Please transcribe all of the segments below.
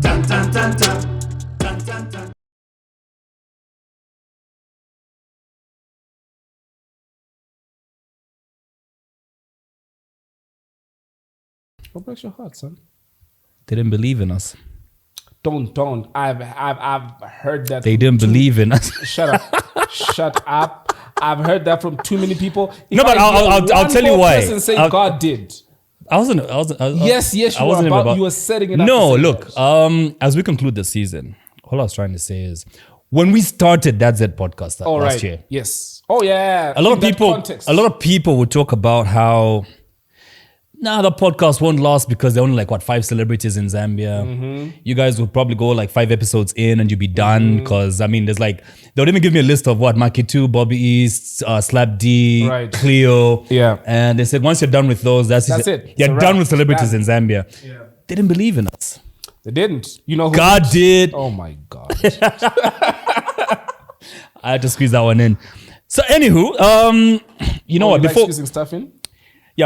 Dun dun dun dun. Dun dun dun. What breaks your heart, son? They didn't believe in us. Don't. I've heard that. They didn't believe in us. Shut up. Shut up. I've heard that from too many people. If No, but I'll tell you why. Say God did. I wasn't. Yes, you were about. You were setting it up. No, look. As we conclude the season, all I was trying to say is, when we started that Zed podcast last year, yes. Oh yeah. a lot of people would talk about how, the podcast won't last because there are only like 5 celebrities in Zambia. Mm-hmm. You guys would probably go like 5 episodes in and you'd be done because there's like, they would even give me a list of Maki2, Bobby East, Slap D, Right. Cleo. Yeah. And they said once you're done with those, that's it. You're It's a done wrap. with celebrities in Zambia. Yeah. They didn't believe in us. They didn't. You know who? God did. Oh my God. I had to squeeze that one in. So anywho, you know what? You like Before squeezing stuff in?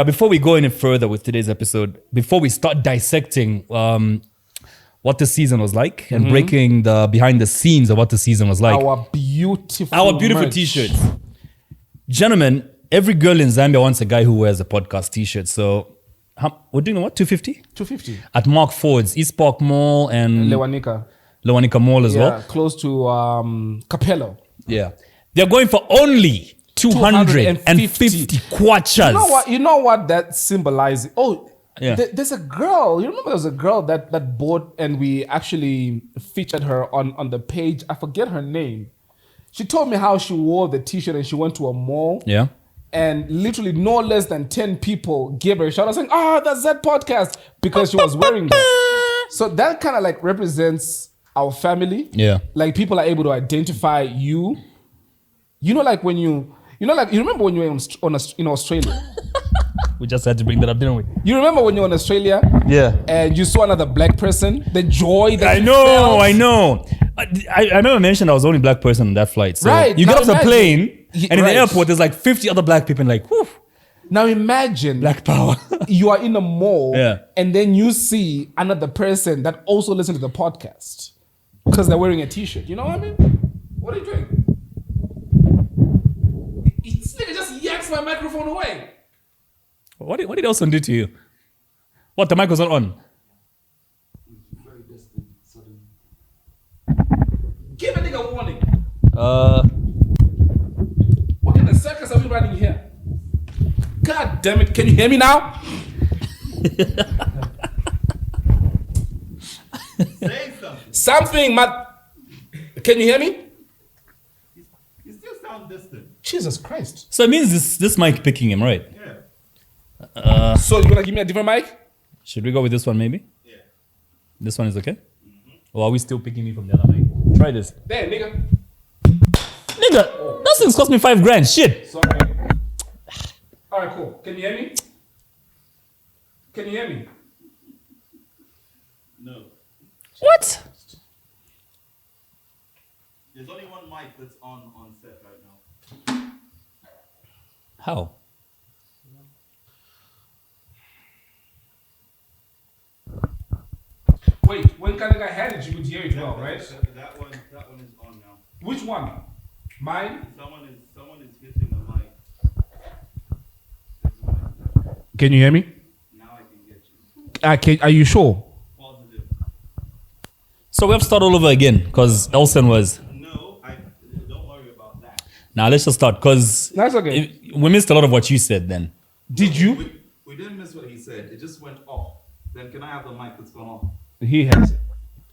before we go any further with today's episode, before we start dissecting what the season was like and breaking the behind the scenes of what the season was like, Our beautiful merch. T-shirts. Gentlemen, every girl in Zambia wants a guy who wears a podcast T-shirt. So we're doing what? 250? 250. At Mark Ford's, East Park Mall and Lewanika Mall as well. Close to Capello. Yeah. They're going for only 250 kwachas. You know what that symbolizes? Oh, Yeah. There's a girl. You remember there was a girl that bought, and we actually featured her on the page. I forget her name. She told me how she wore the T-shirt and she went to a mall. Yeah. And literally no less than 10 people gave her a shout out saying, that's Zed Podcast, because she was wearing that. So that kind of like represents our family. Yeah. Like people are able to identify you. You know, like when you remember when you were in Australia? We just had to bring that up, didn't we? You remember when you were in Australia? Yeah. And you saw another black person? The joy that I know. I remember mentioning I was the only black person on that flight. So Right. you get Now off the imagine- plane and in the Right. airport there's like 50 other black people and like, whew, Now imagine black power. you are in a mall Yeah. and then you see another person that also listens to the podcast because they're wearing a T-shirt. You know what I mean? What are you doing? This nigga just yanks my microphone away. What did Elson do to you? What, the mic was not on? Give a nigga a warning. What in the circus are we running here? God damn it. Can you hear me now? Say something. Something, man. Can you hear me? You still sound distant. Jesus Christ. So it means this mic picking him, right? Yeah. So you gonna give me a different mic? Should we go with this one maybe? Yeah. This one is okay? Or are we still picking me from the other mic? Try this. There, nigga. Nigga, that thing's cost me $5,000. Shit. Sorry. All right, cool. Can you hear me? Can you hear me? No. What? There's only one mic that's on set right now. How? Wait, when Kananga had it, you would hear it well, right? That one is on now. Which one? Mine? Someone is hitting the mic. Can you hear me? Now I can get you. Are you sure? Positive. So we have to start all over again because Elson was. No, don't worry about that. Now let's just start because That's okay. we missed a lot of what you said then. Did you? We didn't miss what he said. It just went off. Then can I have the mic that's gone off? He has it.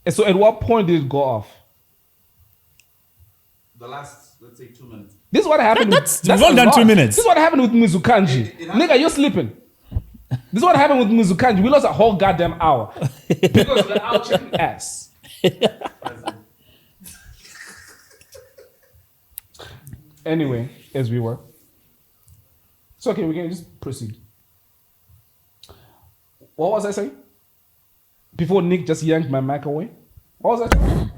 And so at what point did it go off? The last, let's say, 2 minutes. This is what happened. We've only done 2 minutes. This is what happened with Mizukanji. It Nigga, you're sleeping. This is what happened with Mizukanji. We lost a whole goddamn hour because we're out checking ass. Anyway, as we were. It's okay, we can just proceed. What was I saying? Before Nick just yanked my mic away? What was I saying?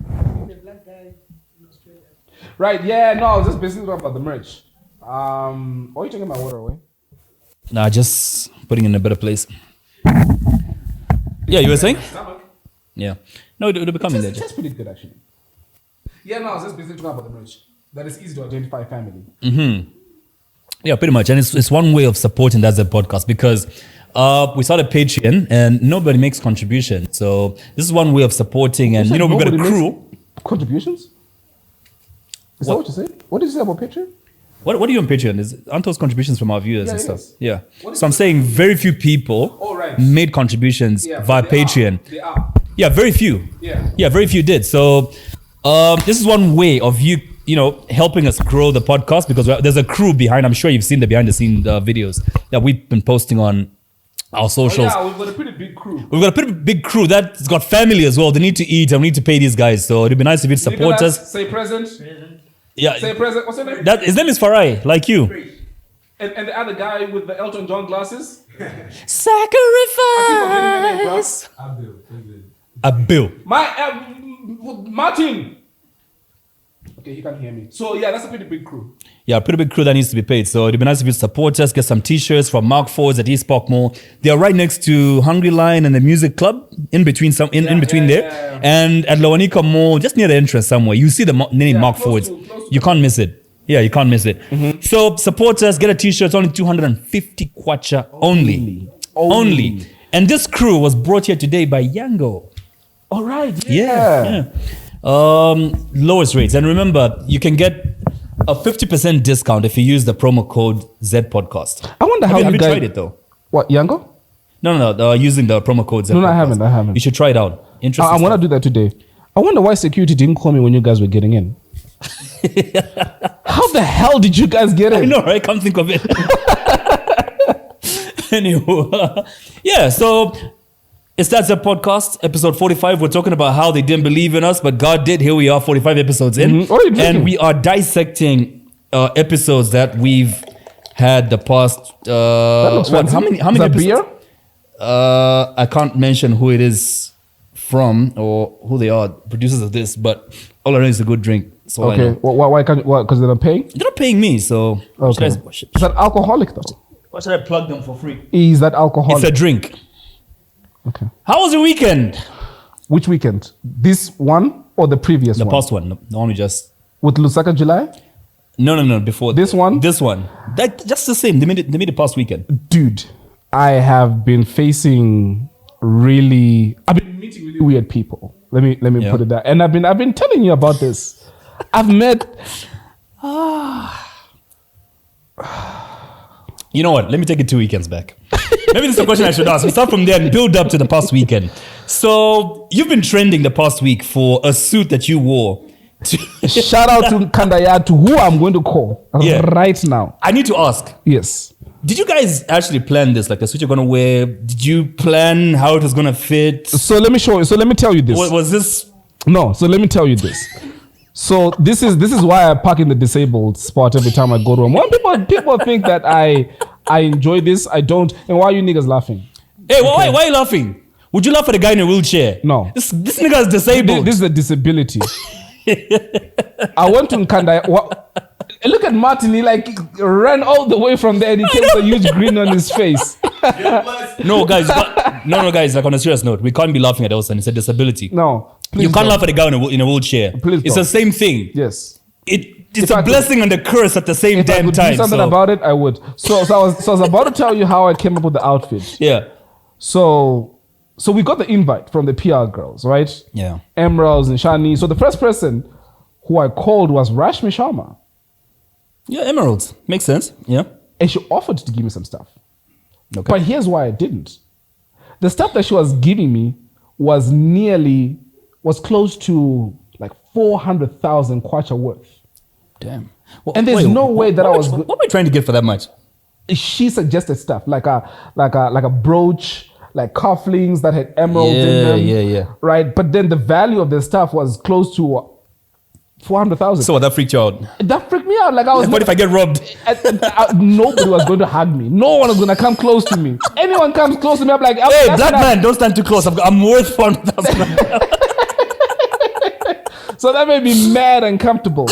The black guy in Australia. Right, yeah, no, I was just basically talking about the merch. Why are you taking my water away? Nah, just putting it in a better place. Yeah, you were saying? Stomach. Yeah. No, it'll be coming there. It's pretty good, actually. Yeah, no, I was just basically talking about the merch. That is easy to identify family. Yeah, pretty much. And it's one way of supporting that Zed podcast because we started Patreon and nobody makes contributions. So this is one way of supporting. And, we've got a Nobody crew. makes contributions? Is that what you said? What did you say about Patreon? What do you on Patreon? Aren't those contributions from our viewers and Yeah, stuff? yes. Yeah. What So I'm saying very few people Oh, right. made contributions Yeah, via but they Patreon. They are. Yeah, very few. Yeah. Yeah, very few did. So this is one way of you helping us grow the podcast because there's a crew behind. I'm sure you've seen the behind the scene videos that we've been posting on our socials. Oh, yeah, we've got a pretty big crew. We've got a pretty big crew that's got family as well. They need to eat and we need to pay these guys. So it'd be nice if you'd support Nicholas, us. Say present. Yeah, Say present. What's your name? his name is Farai, like you. And the other guy with the Elton John glasses? Sacrifice. Abil. Martin. Okay, he can't hear me. So yeah, that's a pretty big crew. Yeah, a pretty big crew that needs to be paid. So it'd be nice if you support us, get some t-shirts from Mark Fords at East Park Mall. They are right next to Hungry Lion and the Music Club, in between there. Yeah. And at Loanika Mall, just near the entrance somewhere, you see the name Mark close Fords. to You can't miss it. Yeah, you can't miss it. So support us, get a t-shirt. It's only 250 kwacha only. And this crew was brought here today by Yango. All right. Yeah. Lowest rates. And remember, you can get a 50% discount if you use the promo code Zed Podcast. I wonder how have you you guys tried it though? What, Yango? No, using the promo code Zed No, Podcast. I haven't. You should try it out. Interesting. I'm gonna do that today. I wonder why security didn't call me when you guys were getting in. How the hell did you guys get in? I know, right? Come think of it. Anyway, yeah, so it's That's a Podcast, episode 45. We're talking about how they didn't believe in us, but God did. Here we are, 45 episodes in. What are you drinking? And we are dissecting episodes that we've had the past... That looks fancy. how many Is that episodes? beer? I can't mention who it is from or who they are, producers of this, but all I know is a good drink. So Okay. Why can't you? Because they're not paying? They're not paying me, so... Okay. Is Is that alcoholic though? Why should I plug them for free? Is that alcoholic? It's a drink. Okay. How was your weekend? Which weekend? This one or the previous The one? past one. The one we just... With Lusaka July? No, before. This one? This one. That just the same. They made it past weekend. Dude, I have been facing I've been meeting really weird people. Let me Yeah. put it that. And I've been telling you about this. I've met You know what? Let me take it 2 weekends back. Maybe this is a question I should ask. We start from there and build up to the past weekend. So you've been trending the past week for a suit that you wore. shout out to Kandaya, to who I'm going to call right now. I need to ask. Yes. Did you guys actually plan this? Like the suit you're gonna wear? Did you plan how it was gonna fit? So let me show you. So let me tell you this. Was this? No, so let me tell you this. So this is why I park in the disabled spot every time I go to them. When people think that I enjoy this, I don't. And why are you niggas laughing? Hey, why are you laughing? Would you laugh at a guy in a wheelchair? No. This nigga is disabled. This is a disability. I went to Nkanda. Look at Martin. He ran all the way from there and he came with a huge grin on his face. No, guys. Guys. Like on a serious note, we can't be laughing at Elson. It's a disability. No. Please You can't don't. laugh at a guy in a wheelchair. Please it's don't. the same thing. Yes. It's If a I could- blessing and a curse at the same If I damn could time. do something about it, I would. So I was about to tell you how I came up with the outfit. Yeah. So we got the invite from the PR girls, right? Yeah. Emeralds and Shani. So the first person who I called was Rashmi Sharma. Yeah, emeralds. Makes sense. Yeah. And she offered to give me some stuff. Okay. But here's why I didn't. The stuff that she was giving me was close to like 400,000 kwacha worth. Damn. And there's no way that I was What am I trying to get for that much? She suggested stuff like a brooch, like cufflinks that had emeralds in them. Yeah. Right? But then the value of the stuff was close to 400,000. So that freaked you out. That freaked me out. Like I was. Like, what if I get robbed? Nobody was going to hug me. No one was going to come close to me. Anyone comes close to me, I'm like, Hey, black man, don't stand too close. I'm worth 400,000. So that made me mad and comfortable.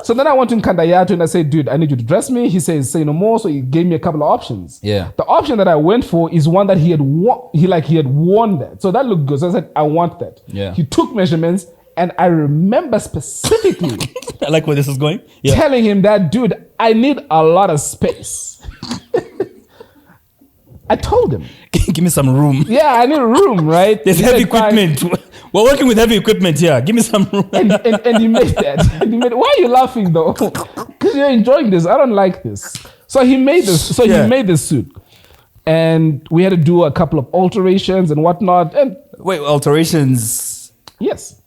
So then I went to Nkandayatu and I said, dude, I need you to dress me. He says, say no more. So he gave me a couple of options. Yeah. The option that I went for is one that he had worn that. So that looked good. So I said, I want that. Yeah. He took measurements and I remember specifically I like where this is going. Yeah. telling him that, dude, I need a lot of space. I told him. Give me some room. Yeah, I need a room, right? There's He heavy said, "Fine." equipment. We're working with heavy equipment here. Give me some room. And he made that. And he made, why are you laughing though? Because you're enjoying this. I don't like this. So he made this. So Yeah. he made this suit. And we had to do a couple of alterations and whatnot. And Wait, alterations. yes,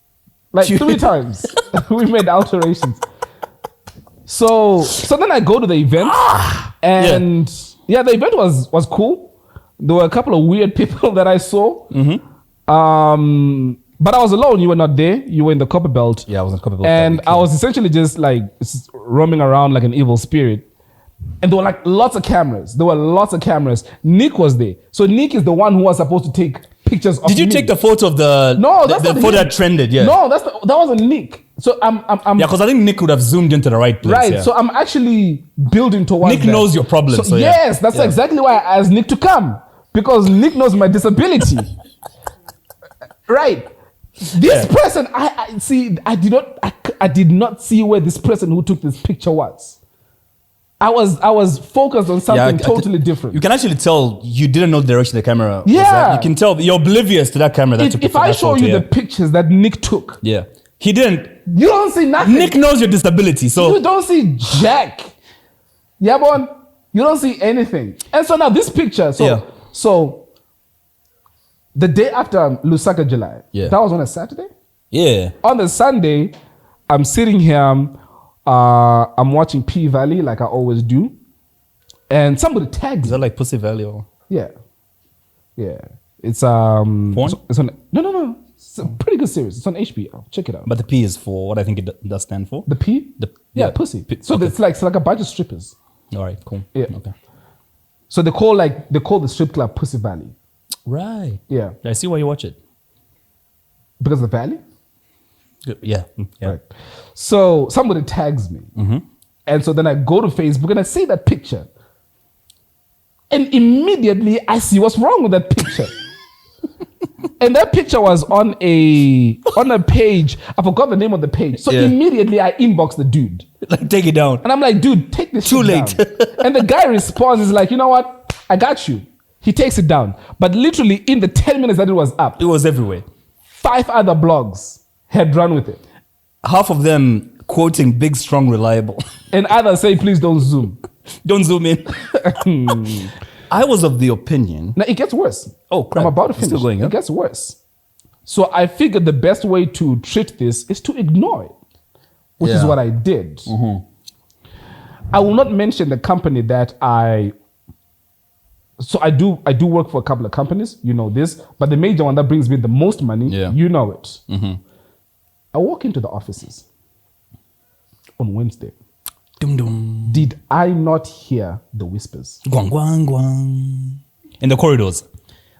like 3 times we made alterations. So then I go to the event and the event was cool. There were a couple of weird people that I saw. But I was alone. You were not there. You were in the copper belt. Yeah, I was in copper belt. And I was essentially just like roaming around like an evil spirit. And there were like lots of cameras. Nick was there. So Nick is the one who was supposed to take pictures of me. Did you take the photo of the No, that's the not photo him. that trended? Yeah. No, that wasn't Nick. So I'm Yeah, because I think Nick would have zoomed into the right place. right. Yeah. So I'm actually building towards Nick that. knows your problem. So, yeah. yes, that's Yeah. exactly why I asked Nick to come. Because Nick knows my disability. Right. This person, I see. I did not see where this person who took this picture was. I was focused on something totally different. You can actually tell you didn't know the direction the camera was Yeah. at. You can tell you're oblivious to that camera that took If that I show photo, you yeah. the pictures that Nick took, Yeah. He didn't. you don't see nothing. Nick knows your disability. So You don't see jack. Yeah, bon. You don't see anything. And so now this picture. So the day after Lusaka July, that was on a Saturday. yeah. On the Sunday, I'm sitting here. I'm watching P Valley like I always do, and somebody tags Is that like Pussy Valley or yeah. It's Porn? It's on no. It's a pretty good series. It's on HBO. Check it out. But the P is for what I think it does stand for. The P? Pussy. So okay. it's like a bunch of strippers. All right, cool. Yeah. Okay. So they call the strip club Pussy Valley. Right. Yeah. I see why you watch it. Because of the valley? Good. Yeah. Yeah. Right. So somebody tags me. And so then I go to Facebook and I see that picture. And immediately I see what's wrong with that picture. And that picture was on a page. I forgot the name of the page. So immediately I inbox the dude. Like, take it down. And I'm like, dude, take this Too shit late. down. And the guy responds, is like, you know what? I got you. He takes it down. But literally in the 10 minutes that it was up, It was everywhere. 5 other blogs had run with it. Half of them quoting big, strong, reliable. And others say, please don't zoom. Don't zoom in. I was of the opinion. Now it gets worse. Oh, crap. I'm about to It's finish. still going, huh? It gets worse. So I figured the best way to treat this is to ignore it, which is Yeah. what I did. I will not mention the company that So I do work for a couple of companies, you know this, but the major one that brings me the most money, you know it. I walk into the offices on Wednesday. Dum dum. Did I not hear the whispers? Guang guang guang. In the corridors.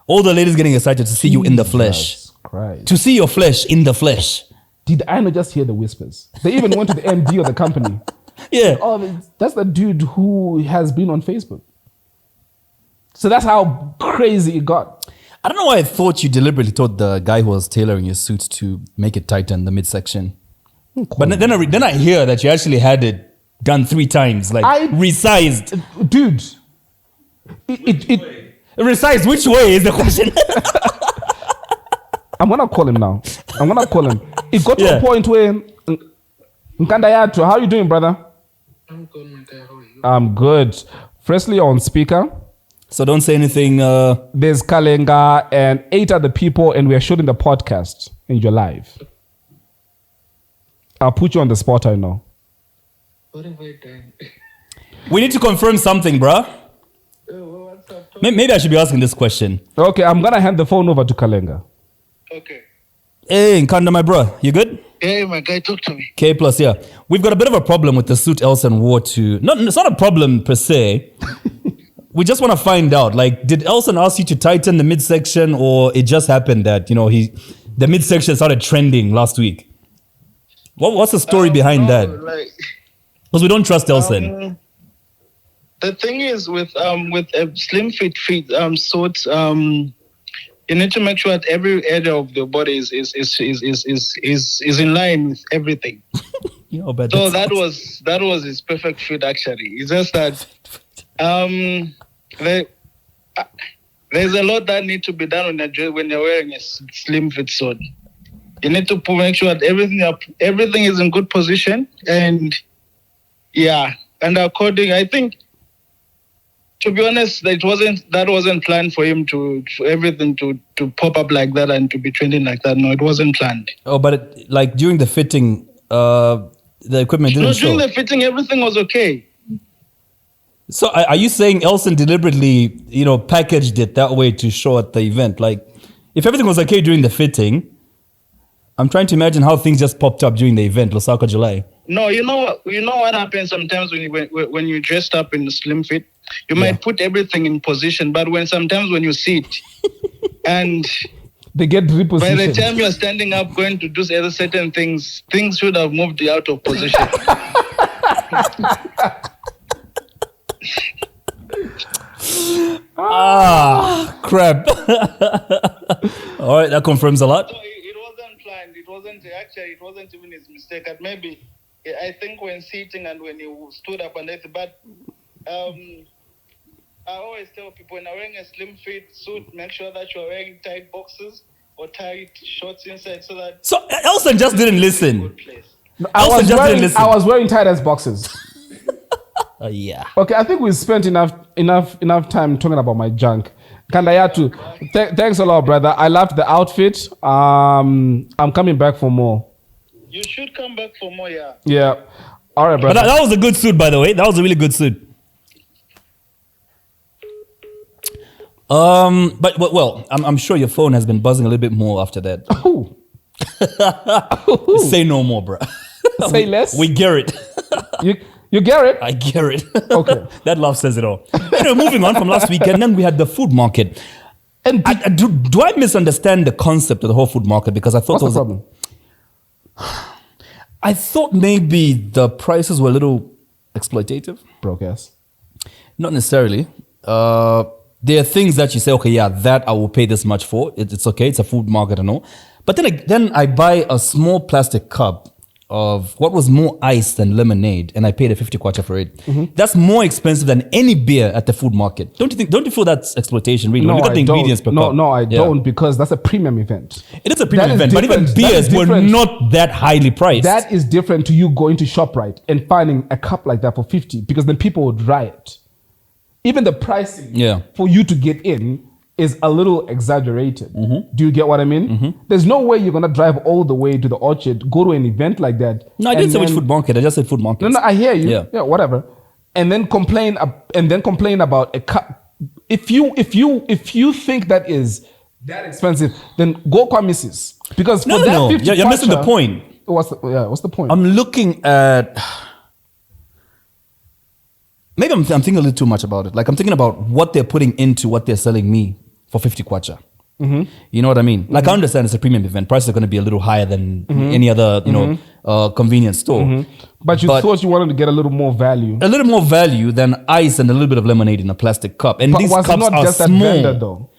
All the ladies getting excited to see you in the flesh. Jesus Christ. To see your flesh in the flesh. Did I not just hear the whispers? They even went to the MD of the company. Yeah. Oh, that's the dude who has been on Facebook. So that's how crazy it got. I don't know why I thought you deliberately told the guy who was tailoring your suit to make it tighter in the midsection. But then I hear that you actually had it done 3 times, like resized. Dude, Resized which way is the question? I'm gonna call him now. It got to a point where Nkandayatu, how you doing, brother? I'm good, my guy. How are you? I'm good. Firstly, on speaker, So don't say anything. there's Kalenga and 8 other people, and we are shooting the podcast, and you're live. I'll put you on the spot, I know. What have I done? We need to confirm something, bruh. What's up? Maybe I should be asking this question. Okay, I'm gonna hand the phone over to Kalenga. Okay. Hey, Nkanda, my bro, you good? Hey, my guy, talk to me. K plus, yeah. We've got a bit of a problem with the suit Elson wore to. No, it's not a problem per se. We just want to find out. Like, did Elson ask you to tighten the midsection, or it just happened that the midsection started trending last week? What's the story behind that? Because we don't trust Elson. The thing is with a slim fit suit, you need to make sure that every area of the body is in line with everything. But so that was his perfect fit actually. It's just that there's a lot that need to be done when you're wearing a slim fit suit. You need to make sure that everything is in good position, and according, I think, to be honest, that wasn't planned for him to everything to pop up like that and to be trending like that. No, it wasn't planned. Oh, but during the fitting, the equipment didn't show. During the fitting, everything was okay. So are you saying Elson deliberately, packaged it that way to show at the event? Like, if everything was okay during the fitting, I'm trying to imagine how things just popped up during the event, Lusaka July. No, you know what happens sometimes when you dressed up in a slim fit, you might put everything in position, but sometimes when you sit and they get repositioned. By the time you're standing up going to do other certain things should have moved out of position. Crap. All right, that confirms a lot. So it wasn't planned. It wasn't even his mistake. And maybe, I think when sitting and when he stood up and everything, but I always tell people when you're wearing a slim fit suit, make sure that you're wearing tight boxes or tight shorts inside so that... So Elson just didn't listen. I was wearing tight ass boxes. Yeah. Okay, I think we spent enough time talking about my junk. Kandayatu, thanks a lot, brother. I loved the outfit. I'm coming back for more. You should come back for more, yeah. Yeah. All right, brother. But that was a good suit, by the way. That was a really good suit. But well, I'm sure your phone has been buzzing a little bit more after that. Ooh. Say no more, bro. Say less. We get it. You get it? I get it. Okay. That laugh says it all. Moving on from last weekend, then we had the food market. And do I misunderstand the concept of the whole food market? Because I thought what's the problem? I thought maybe the prices were a little exploitative. Broke ass. Not necessarily. There are things that you say, okay, yeah, that I will pay this much for. It's okay. It's a food market and all. But then I buy a small plastic cup of what was more ice than lemonade, and I paid a 50 kwacha for it. Mm-hmm. That's more expensive than any beer at the food market. Don't you feel that's exploitation, really? No, when you got the ingredients per cup. No, I don't, because that's a premium event. It is a premium event, but even beers were not that highly priced. That is different to you going to ShopRite and finding a cup like that for 50, because then people would riot. Even the pricing for you to get in is a little exaggerated. Mm-hmm. Do you get what I mean? Mm-hmm. There's no way you're going to drive all the way to the Orchard, go to an event like that. No, I didn't say which food market. I just said food market. No, I hear you. Yeah, whatever. And then complain about a cup. If you think that is that expensive, then go kwa Mrs. Because for that 50 you're missing the point. What's the point? I'm looking at... Maybe I'm thinking a little too much about it. Like, I'm thinking about what they're putting into what they're selling me for 50 kwacha. Mm-hmm. You know what I mean? Like, I understand it's a premium event. Prices are going to be a little higher than any other, convenience store. Mm-hmm. But you thought you wanted to get a little more value. A little more value than ice and a little bit of lemonade in a plastic cup. And these cups not are just small. That vendor, though?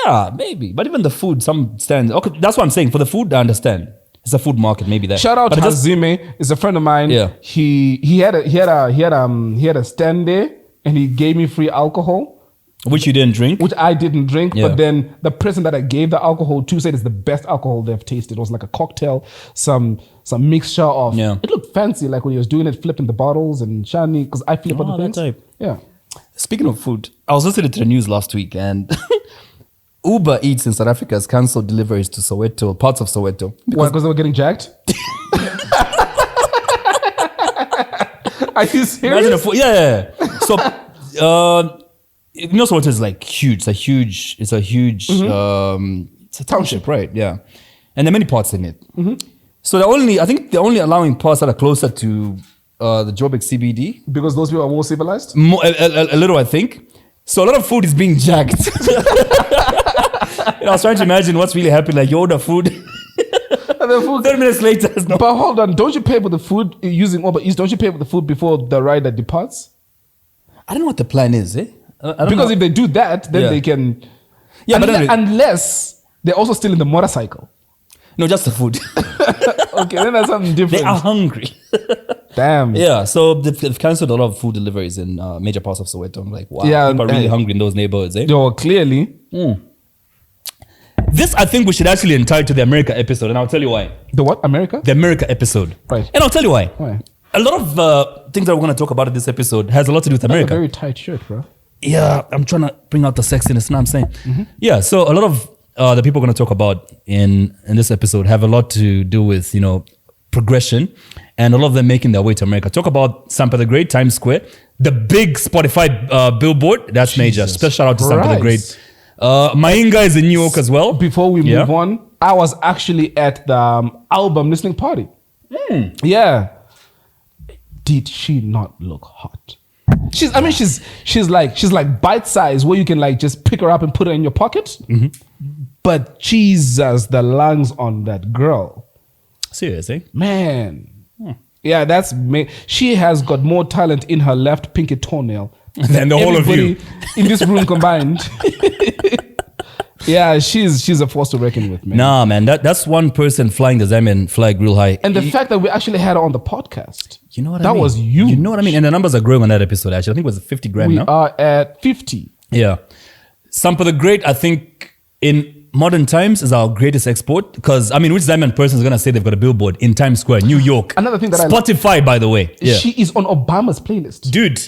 Yeah, maybe. But even the food, some stands. Okay, that's what I'm saying. For the food, I understand. It's a food market, maybe that. Shout out to Hazime. It's a friend of mine. Yeah. He had a stand there, and he gave me free alcohol. Which you didn't drink? Which I didn't drink. Yeah. But then the person that I gave the alcohol to said it's the best alcohol they've tasted. It was like a cocktail, some mixture of... Yeah. It looked fancy, like when he was doing it, flipping the bottles and shiny, because I flip on the things. Type. Yeah. Speaking of food, I was listening to the news last week, and Uber Eats in South Africa has cancelled deliveries to Soweto, parts of Soweto. Why? Because they were getting jacked? Are you serious? Yeah. So, Soweto is like huge. It's a huge, it's a township, right? Yeah. and there are many parts in it. So I think the only allowing parts that are closer to the Joburg CBD. Because those people are more civilized? A little, I think. So a lot of food is being jacked. I was trying to imagine what's really happening. Like, you order food. And the food 30 minutes later, it's not. But hold on, don't you pay for the food using Uber Eats? Don't you pay for the food before the rider departs? I don't know what the plan is, I don't Because know. if they do that, then Yeah. they can... Yeah, but anyway. unless they're also still in the motorcycle. No, just the food. Okay, then that's something different. They are hungry. Damn. Yeah, so they've cancelled a lot of food deliveries in major parts of Soweto. I'm like, wow, Yeah, people are really hungry in those neighborhoods, eh? Yo, clearly. This, I think we should actually entitle to the America episode, and I'll tell you why. The what? America? The America episode. Right. And I'll tell you why. Why? A lot of things that we're going to talk about in this episode has a lot to do with That's a America. very tight shirt, bro. Yeah, I'm trying to bring out the sexiness, you know what I'm saying? Yeah, so a lot of the people we're going to talk about in this episode have a lot to do with, progression, and a lot of them making their way to America. Talk about Sampa the Great, Times Square, the big Spotify billboard. That's major. Special shout out to Sampa the Great. Mainga is in New York as well. Before we move on, I was actually at the album listening party. Yeah. Did she not look hot? She's like bite size where you can like just pick her up and put her in your pocket. But Jesus, the lungs on that girl. Seriously? Man. Yeah, that's she has got more talent in her left pinky toenail than the whole of you in this room combined. Yeah, she's a force to reckon with, man. Nah, man, that's one person flying the Zambian flag real high. And the fact that we actually had her on the podcast. You know what I that mean? was huge. You know what I mean? And the numbers are growing on that episode, actually. I think it was 50 grand We now. are at 50. Yeah. Sampa the Great, I think, in modern times is our greatest export. Because, I mean, which Zambian person is going to say they've got a billboard in Times Square, New York? Another thing that Spotify, by the way. Yeah. She is on Obama's playlist. Dude.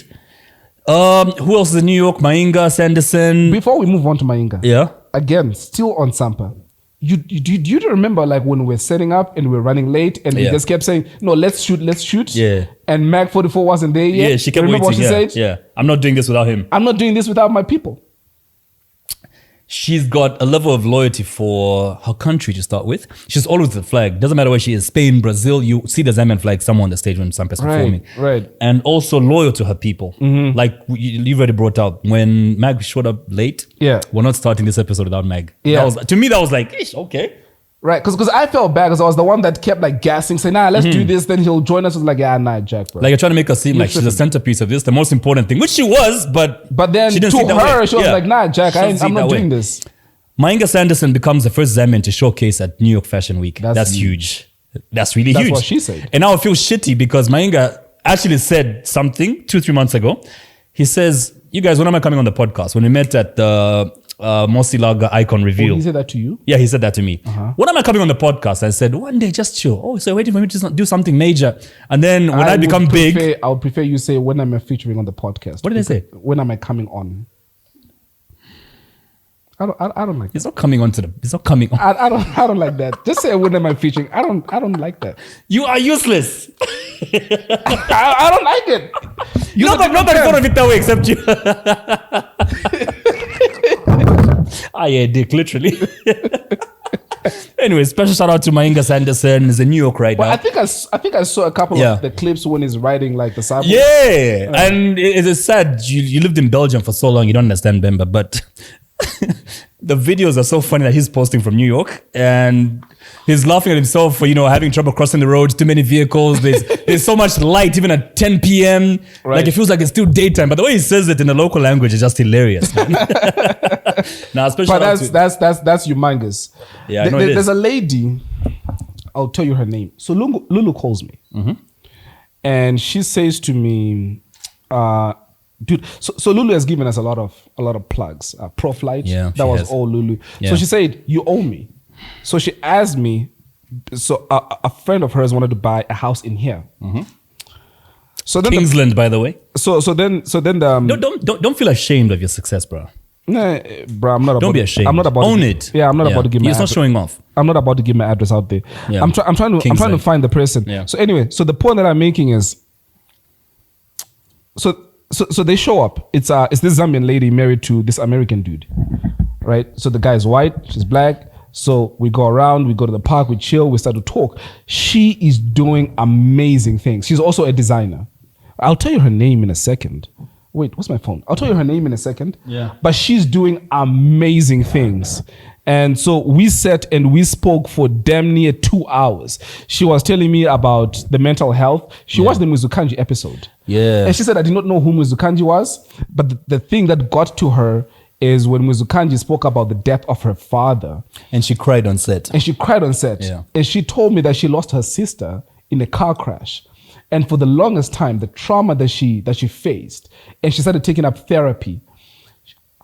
Who else is in New York? Mainga, Sanderson. Before we move on to Mainga. Yeah. Again, still on Sampa. You remember like when we were setting up and we were running late and we just kept saying, no, let's shoot. Yeah. And Mag 44 wasn't there yet. Yeah, she kept remember waiting. What she said? Yeah. I'm not doing this without him. I'm not doing this without my people. She's got a level of loyalty for her country to start with. She's always the flag. Doesn't matter where she is, Spain, Brazil, you see the Zambian flag somewhere on the stage when Sampa's performing. Right. And also loyal to her people. Like you've already brought out, when Mag showed up late, we're not starting this episode without Mag. Yeah. To me, that was like, okay. Right, because I felt bad because I was the one that kept like gassing, saying, nah, let's do this. Then he'll join us. I was like, yeah, nah, Jack, bro. Like you're trying to make her seem like she's the centerpiece of this, the most important thing, which she was, but then she didn't to see it that her, way. she was like, nah, Jack, I'm not doing this. Mainga Sanderson becomes the first Zambian to showcase at New York Fashion Week. That's huge. That's really huge. That's what she said. And now I feel shitty because Mainga actually said something 2-3 months ago. He says, you guys, when am I coming on the podcast? When we met at the Mosilaga icon reveal. Oh, he said that to you? Yeah, he said that to me. When am I coming on the podcast? I said, one day, just chill. Oh, so waiting for me to do something major. And then when I become big. I would prefer you say, when am I featuring on the podcast? What did I say? When am I coming on? I don't like that. It's not coming on to the. It's not coming on. I don't like that. Just say when am I featuring? I don't like that. You are useless. I don't like it. Nobody thought of it that way except you. Yeah, dick, literally. Anyway, special shout out to Mainga Sanderson. He's in New York right now. I think I saw a couple of the clips when he's riding like the cycle. Yeah, and it is sad. You lived in Belgium for so long, you don't understand Bemba, but the videos are so funny that he's posting from New York and he's laughing at himself for, having trouble crossing the road, too many vehicles. There's so much light, even at 10 p.m. Right. Like it feels like it's still daytime. But the way he says it in the local language is just hilarious. Now, especially but that's humongous. Yeah, I know it is. There's a lady, I'll tell you her name. So Lulu calls me, and she says to me, dude, so Lulu has given us a lot of plugs. ProFlight, that was all Lulu. Yeah. So she said, you owe me. So she asked me, so a friend of hers wanted to buy a house in here. So then Kingsland, by the way. So then Don't feel ashamed of your success, bro. Nah, bro, I'm not. Don't be ashamed. I'm not about Own to, it. Yeah, I'm not about to give my. You're not showing off. I'm not about to give my address out there. Yeah. I'm trying to find the person. Yeah. So anyway, so the point that I'm making is, so they show up. It's this Zambian lady married to this American dude, right? So the guy's white, she's black. So we go around, we go to the park, we chill, we start to talk. She is doing amazing things. She's also a designer. I'll tell you her name in a second. Wait, what's my phone? I'll tell you her name in a second. Yeah. But she's doing amazing things. And so we sat and we spoke for damn near 2 hours. She was telling me about the mental health. She watched the Muzukanji episode. Yeah. And she said, I did not know who Muzukanji was. But the thing that got to her is when Muzukanji spoke about the death of her father. And she cried on set. And she cried on set. Yeah. And she told me that she lost her sister in a car crash. And for the longest time, the trauma that she faced, and she started taking up therapy.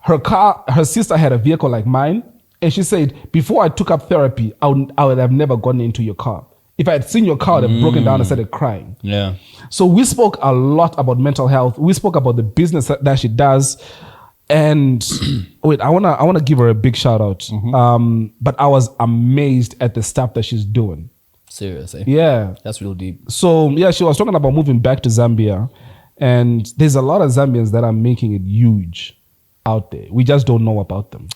Her sister had a vehicle like mine. And she said, before I took up therapy, I would have never gone into your car. If I had seen your car, I would have broken down and started crying. Yeah. So we spoke a lot about mental health. We spoke about the business that she does. And wait, I wanna give her a big shout out. But I was amazed at the stuff that she's doing. Seriously. Yeah. That's real deep. So yeah, she was talking about moving back to Zambia. And there's a lot of Zambians that are making it huge out there. We just don't know about them.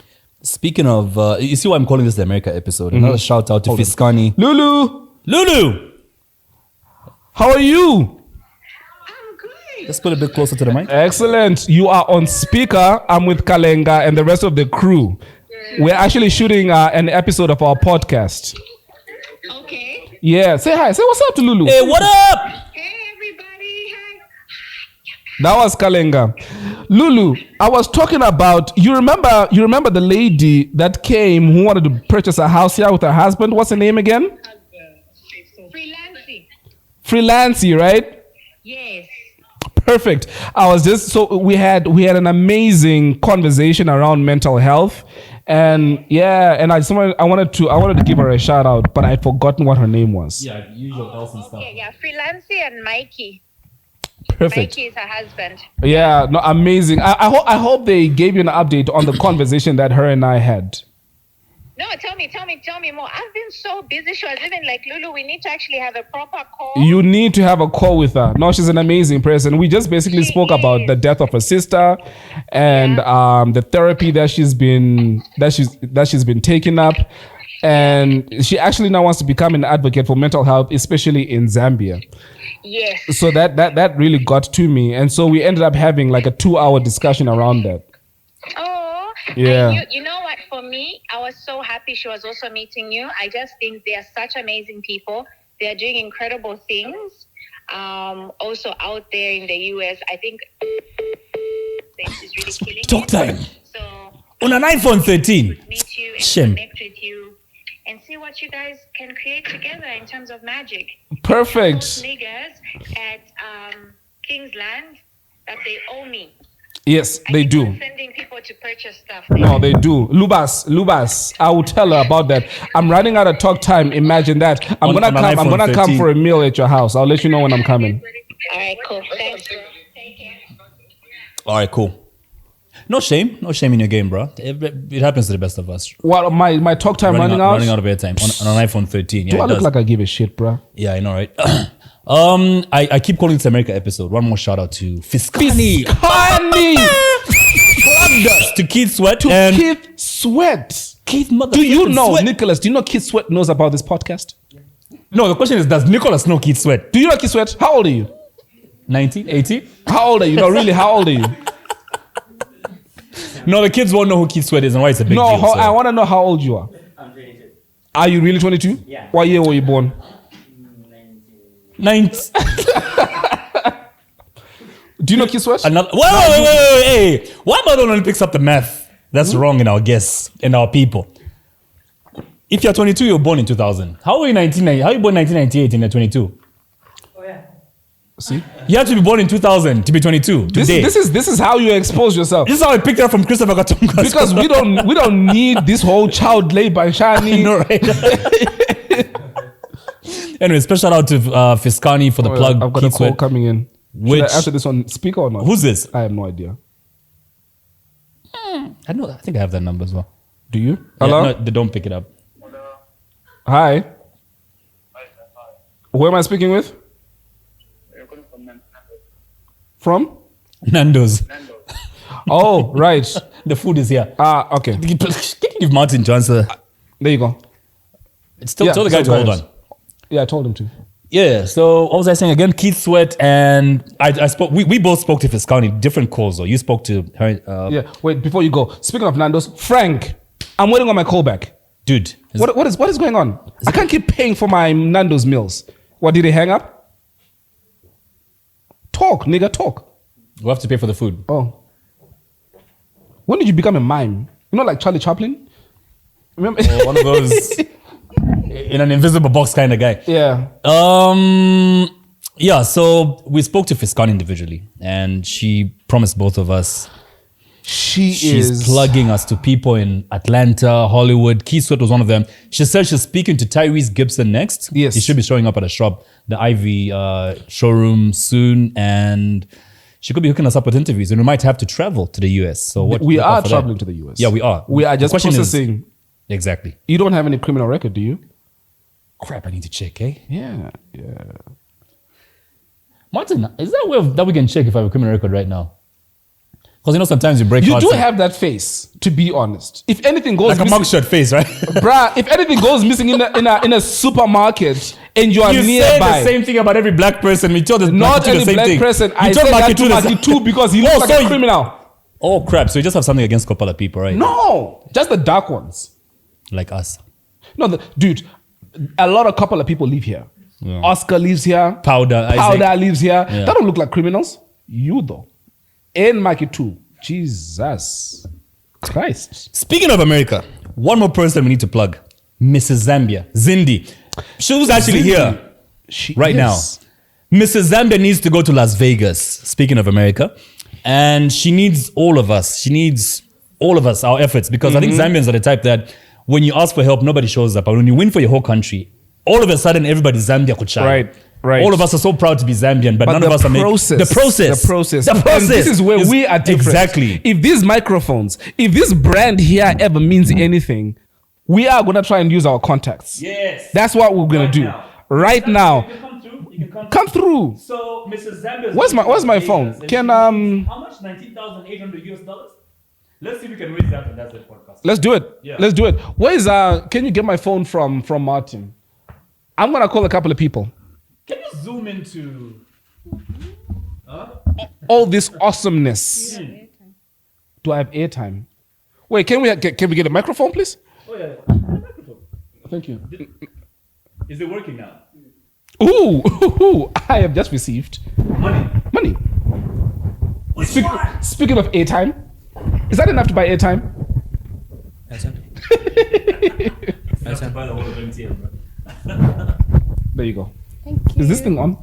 Speaking of, you see why I'm calling this the America episode? Another shout out to Fiskani. Lulu, how are you? I'm good. Let's put a bit closer to the mic. Excellent. You are on speaker. I'm with Kalenga and the rest of the crew. We're actually shooting an episode of our podcast. Okay. Yeah. Say hi. Say what's up to Lulu. Hey, what up? Hey, everybody. Hi. That was Kalenga. Lulu, I was talking about, you remember the lady that came who wanted to purchase a house here with her husband? What's her name again? Freelancing. Freelancy, right? Yes. Perfect. We had an amazing conversation around mental health. And yeah, and I wanted to give her a shout out, but I'd forgotten what her name was. Yeah, usual Elson stuff. Okay, yeah. Freelancing and Mikey. Perfect. Mikey is her husband. Yeah, no, amazing. I hope they gave you an update on the conversation that her and I had. No, tell me more. I've been so busy. She was even like, Lulu, we need to actually have a proper call. You need to have a call with her. No, she's an amazing person. We just basically spoke about the death of her sister and the therapy that she's been taking up. And she actually now wants to become an advocate for mental health, especially in Zambia. Yes. So that really got to me. And so we ended up having like a 2-hour discussion around that. Oh, Yeah. And you know what? For me, I was so happy she was also meeting you. I just think they are such amazing people. They are doing incredible things. Also out there in the US, I think this is really killing Talk it. time. So On an iPhone 13. meet you and Shame. connect with you and see what you guys can create together in terms of magic. Perfect. Those niggas at Kingsland that they owe me. Yes, I they keep do. on sending people to purchase stuff. No, they do. Lubas, I will tell her about that. I'm running out of talk time. Imagine that. I'm On gonna an come iPhone 13. for a meal at your house. I'll let you know when I'm coming. All right, cool. Thanks, bro. Take care. All right, cool. No shame in your game, bro. It happens to the best of us. What my talk time running out? Running out of airtime on an iPhone 13. Yeah, Do I it look does. like I give a shit, bro? Yeah, I know, right? I keep calling this America episode. One more shout out to Fiskani. Honey, Plugged us to Keith Sweat and Keith Sweat. Keith motherfucking Do you know, Sweat. Nicholas? Do you know Keith Sweat knows about this podcast? No, the question is, does Nicholas know Keith Sweat? Do you know Keith Sweat? How old are you? 19, 18? How old are you? No, really, how old are you? No, the kids won't know who Keith Sweat is and why it's a big No, deal. so. I want to know how old you are. I'm 22. Are you really 22? Yeah. What year were you born? 19. Do you know Keith Sweat? Another. Wait, hey. Why am I the one who picks up the math? That's wrong in our guess and our people. If you're 22, you're born in 2000. How are you 1990? How are you born 1998 and you're 22? Oh yeah. See? You have to be born in 2000 to be 22 today. This is how you expose yourself. This is how I picked it up from Christopher Katonga. Because we don't need this whole child labor and shiny. No, right? Anyway, special shout out to Fiskani for the plug. I've got a Keith call Sweat. coming in. Should Which- I answer this on speaker or not? Who's this? I have no idea. I think I have that number as well. Do you? Yeah, Hello? no, they don't pick it up. Hi. Who am I speaking with? From? Nando's. Oh, right. The food is here. Okay. Can you give Martin Johnson? There you go. Tell the guy to hold on. Yeah, I told him to. Yeah, so what was I saying again? Keith Sweat and I spoke. We both spoke to Fiscani, different calls though. You spoke to her. Yeah, wait, before you go. Speaking of Nando's, Frank, I'm waiting on my call back. Dude. What is going on? I can't keep paying for my Nando's meals. What, did they hang up? Talk, nigga, talk. We'll have to pay for the food. Oh. When did you become a mime? You know, like Charlie Chaplin? Remember? Oh, one of those in an invisible box kind of guy. Yeah. Yeah, so we spoke to Fiscani individually and she promised both of us she's plugging us to people in Atlanta, Hollywood. Keith Sweat was one of them. She said she's speaking to Tyrese Gibson next. Yes. He should be showing up at a shop, the Ivy showroom soon. And she could be hooking us up with interviews. And we might have to travel to the US. So what we are traveling to the US. Yeah, we are. We are just processing. Exactly. You don't have any criminal record, do you? Crap, I need to check, eh? Yeah. Martin, is there a way that we can check if I have a criminal record right now? Because sometimes you break You hearts. do have that face, to be honest. If anything goes like missing, a mugshot face, right? bruh, if anything goes missing in a supermarket and you are You nearby. say the same thing about every black person. We told Not any the same black thing. person. I You said told that to Maki Maki too because he looks like a criminal. Oh crap! So you just have something against Kopala people, right? No, just the dark ones. Like us. No, dude, a lot of couple of people live here. Yeah. Oscar lives here. Powder lives here. Yeah. That don't look like criminals. You though. And Mikey too. Jesus Christ. Speaking of America, one more person we need to plug. Mrs. Zambia. Zindi. She was actually here right now. Mrs. Zambia needs to go to Las Vegas. Speaking of America. And she needs all of us. She needs all of us, our efforts. Because I think Zambians are the type that when you ask for help, nobody shows up. But when you win for your whole country, all of a sudden, everybody's Zambia Kuchai. Right. All of us are so proud to be Zambian, but none of us are making the process. And this is where we are different. Exactly. If these microphones, if this brand here ever means anything, we are going to try and use our contacts. Yes. That's what we're going to do. Right now. You can come through. So, Mrs. Zambia. Where's my phone? Can how much? $19,800 US? Let's see if we can raise that on that Zed podcast. Let's do it. Yeah. Let's do it. Where is can you get my phone from Martin? I'm gonna call a couple of people. Can you zoom into all this awesomeness? Do I have airtime? Wait, can we get a microphone, please? Oh yeah, microphone. Thank you. Is it working now? Ooh, I have just received Money. Speaking of airtime, is that enough to buy airtime? That's to buy the whole of MTN, bro. There you go. Thank you. Is this thing on?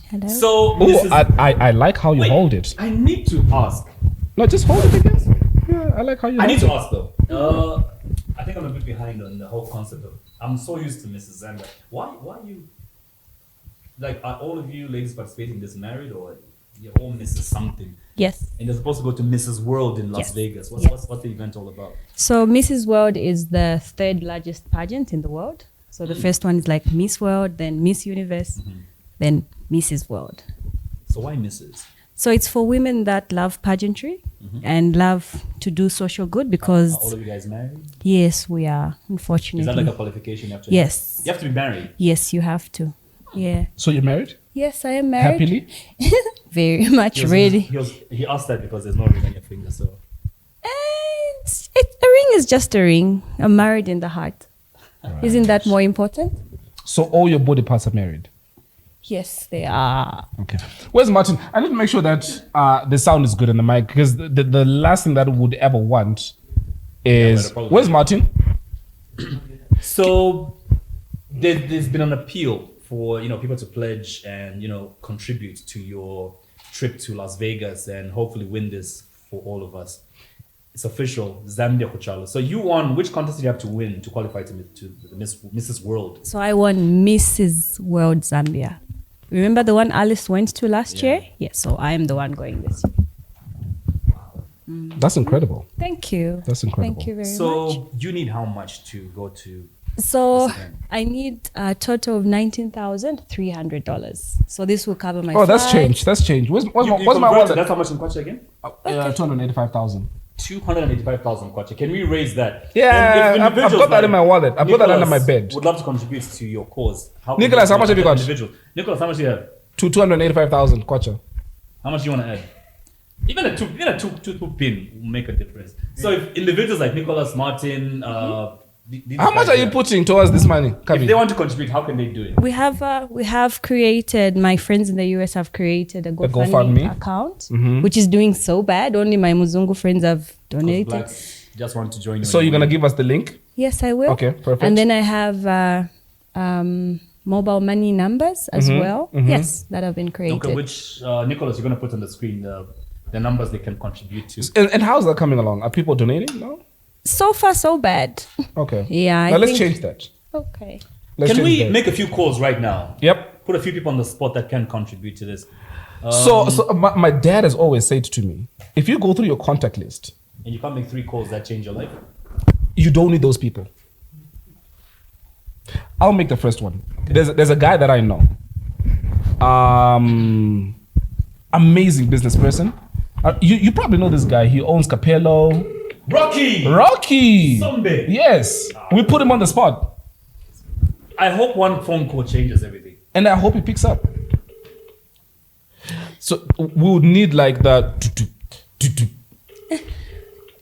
Hello. So, I like how you hold it. I need to ask. No, just hold it again. Yeah, I like how you I hold need it. to ask though. I think I'm a bit behind on the whole concept of. I'm so used to Mrs. Zambia. Why you? Like, are all of you ladies participating in this married or you're all Mrs. something? Yes. And you're supposed to go to Mrs. World in Las Yes. Vegas. Yes. What's the event all about? So Mrs. World is the third largest pageant in the world. So the first one is like Miss World, then Miss Universe, then Mrs. World. So why Mrs.? So it's for women that love pageantry and love to do social good because Are all of you guys married? yes, we are, unfortunately. Is that like a qualification you have to? Yes. You have to be married. Yes, you have to. Yeah. So you're married? Yes, I am married. Happily? Very much, really. He asked that because there's no ring on your finger. So A ring is just a ring. I'm married in the heart. Isn't that more important? So all your body parts are married? Yes, they are. Okay. Where's Martin? I need to make sure that the sound is good on the mic because the last thing that we would ever want is... Where's Martin? So there's been an appeal for people to pledge and contribute to your trip to Las Vegas and hopefully win this for all of us. It's official, Zambia Kuchalo. So you won. Which contest did you have to win to qualify to the Mrs. World? So I won Mrs. World Zambia. Remember the one Alice went to last year? Yes, so I am the one going this year. That's incredible. Thank you. That's incredible. Thank you very much. So you need how much to go to? So this event? I need a total of $19,300. So this will cover my Oh, that's flight. changed. That's changed. Where's my You convert wallet? That's how much in Kwacha again? 285,000. 285,000 kwacha. Can we raise that? Yeah, I've got that in my wallet. I put that under my bed. Would love to contribute to your cause. Nicholas, how much have you got? Nicholas, how much do you have? 285,000 kwacha. How much do you want to add? Even a two pin will make a difference. So if individuals like Nicholas, Martin, how much are you putting towards this money? If they want to contribute, how can they do it? We have created, my friends in the US have created a GoFundMe account, which is doing so bad. Only my Muzungu friends have donated. Blacks just want to join you. So you're going to give us the link? Yes, I will. Okay, perfect. And then I have mobile money numbers as well. Yes, that have been created. Okay, which, Nicholas, you're going to put on the screen the numbers they can contribute to. And how's that coming along? Are people donating? No? So far, so bad. Okay. Yeah. Now let's change that. Okay. Can we make a few calls right now? Yep. Put a few people on the spot that can contribute to this. So my dad has always said to me, if you go through your contact list and you can't make 3 calls that change your life, you don't need those people. I'll make the first one. There's a guy that I know. Amazing business person. You probably know this guy. He owns Capello. Rocky! Zombie! Yes. We put him on the spot. I hope one phone call changes everything. And I hope he picks up. So we would need like that.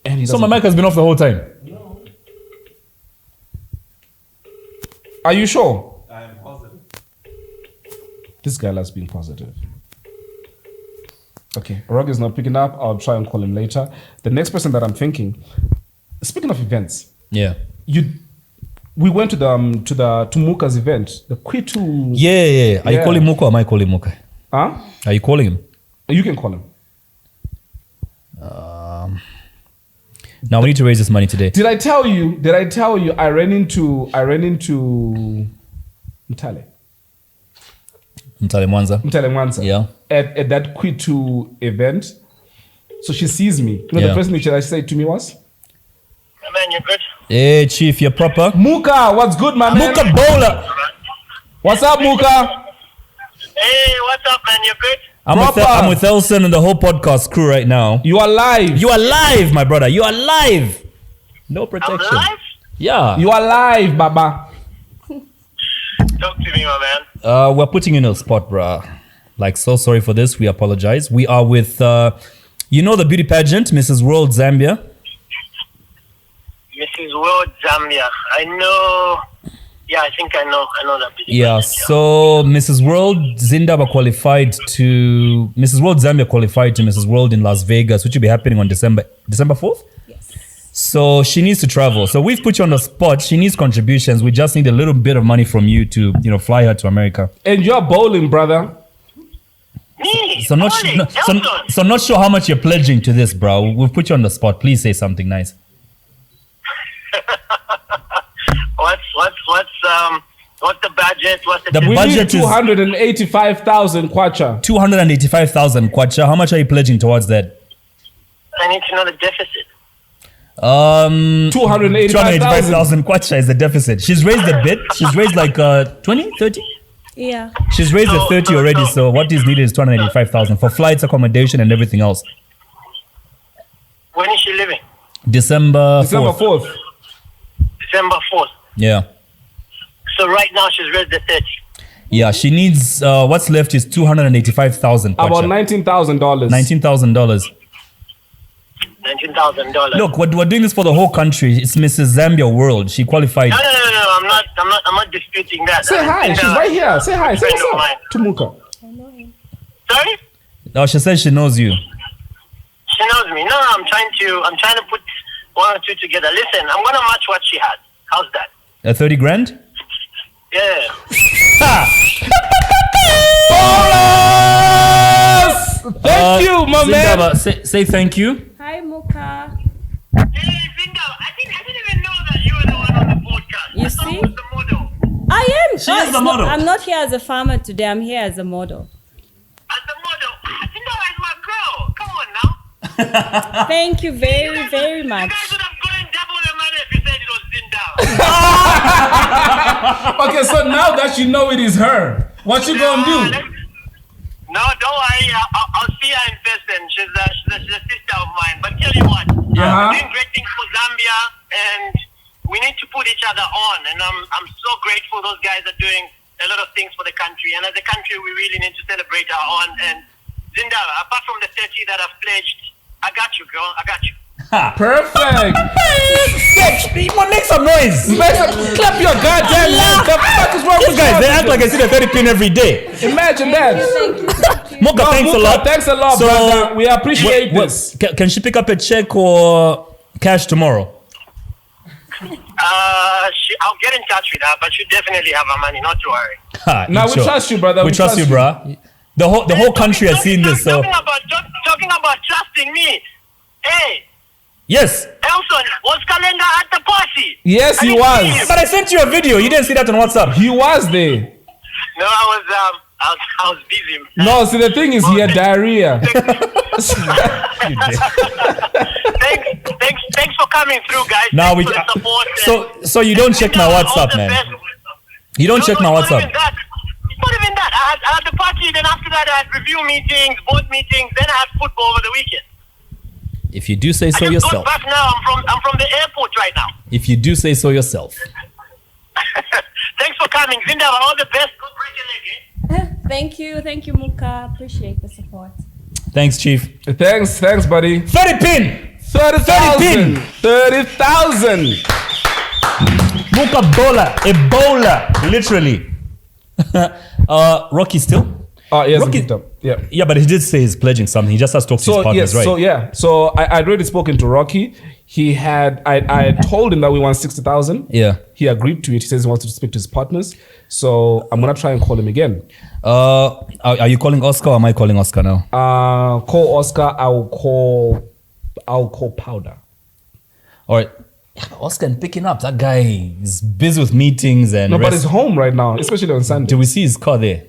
And so my mic has been off the whole time. No. Are you sure? I am positive. This guy loves being positive. Okay, Rock is not picking up. I'll try and call him later. The next person that I'm thinking, speaking of events, we went to Muka's event, the Kwitu. Yeah. Are you calling Muka or am I calling Muka? Huh? Are you calling him? You can call him. Now we need to raise this money today. Did I tell you? I ran into Mtale. Mtale Mwanza. Yeah. At that Kwitu event. So she sees me. You know the first thing she said to me was? Man, you're good? Hey, Chief, you're proper. Muka, what's good, man? Muka Bowler. What's up, Muka? Hey, what's up, man? You're good? I'm with Elson and the whole podcast crew right now. You are live. You are live, my brother. You are live. No protection. I'm live? Yeah. You are live, Baba. Talk to me, my man. We're putting you in a spot, bruh. Like, so sorry for this. We apologize. We are with, the beauty pageant, Mrs. World Zambia. Mrs. World Zambia. I know. Yeah, I think I know that. Yeah, so Mrs. World Zambia qualified to Mrs. World in Las Vegas, which will be happening on December 4th? Yes. So she needs to travel. So we've put you on the spot. She needs contributions. We just need a little bit of money from you to, fly her to America. And you're bowling, brother. Me? So not sure how much you're pledging to this, bro. We've put you on the spot. Please say something nice. What's the budget? The budget is 285,000 kwacha. 285,000 kwacha. How much are you pledging towards that? I need to know the deficit. 285,000 kwacha is the deficit. She's raised a bit. She's raised like 20, 30? Yeah. She's raised the 30 already. So what is needed is 285,000 for flights, accommodation, and everything else. When is she leaving? December 4th. December 4th. Yeah. So right now she's raised the 30. Yeah, she needs, what's left is 285,000. About $19,000. $19,000. $19,000. Look, we're doing this for the whole country. It's Mrs. Zambia World. She qualified. No. I'm not disputing that. Say hi. She's right here. Say hi. Say what's up to Muka. Sorry? Oh, she says she knows you. She knows me. No, I'm trying to put one or two together. Listen, I'm gonna match what she had. How's that? 30 grand? Yeah. Thank you, my Zindaba, man. say thank you. Hi, Muka. Hey, Zinda, I didn't even know that you were the one on the podcast. You I thought see? it was the model. I am. She is the model. I'm not here as a farmer today. I'm here as a model. As the model. Zinda is my girl. Come on now. Thank you very, very You much. guys would have gotten double the money if you said it was Zinda. Okay, so now that you know it is her, what you gonna do? No, don't worry. I'll see her in person. She's a sister of mine. But tell you what, Uh-huh. Doing great things for Zambia, and we need to put each other on. And I'm so grateful those guys are doing a lot of things for the country. And as a country, we really need to celebrate our own. And Zinda, apart from the 30 that I've pledged, I got you, girl. I got you. Perfect. Make some noise. Clap your goddamn hands. The fuck is wrong These with guys, you? they act like I see the 30 pin every day. Imagine that. Thank you. Mocha, thanks a Muka, lot. Thanks a lot, So, brother. We appreciate this. Can she pick up a check or cash tomorrow? I'll get in touch with her, but she definitely have her money, not to worry. Ha, Now we sure. trust you, brother. We trust you, bruh. The whole country has seen this. So Talking about trusting me. Hey, yes, Elson, was Kalenga at the party? Yes, he was. but I sent you a video. You didn't see that on WhatsApp. He was there. No, I was busy. No, see, the thing is, he had diarrhea. Thanks for coming through, guys. Now Thanks for the support. so you don't check my WhatsApp, man. You don't check my WhatsApp. It's not even that. I had the party, then after that I had review meetings, board meetings, then I had football over the weekend. If you do say so I just yourself. got back now. I'm from the airport right now. If you do say so yourself. Thanks for coming, Zinda. All the best. Good break your leg, eh? Thank you, Muka. Appreciate the support. Thanks, Chief. Thanks, buddy. 30 pin. 30,000. 30,000. Muka Ebola, literally. Rocky still? Oh, yes, Rocky- yeah. Yeah, but he did say he's pledging something. He just has to talk to his partners, right? So I'd already spoken to Rocky. He had I told him that we want 60,000. Yeah. He agreed to it. He says he wants to speak to his partners. So I'm gonna try and call him again. Are you calling Oscar or am I calling Oscar now? Call Oscar. I'll call Powder. All right. Yeah, but Oscar and picking up. That guy is busy with meetings and No, but rest- he's home right now, especially on Sunday. Do we see his car there?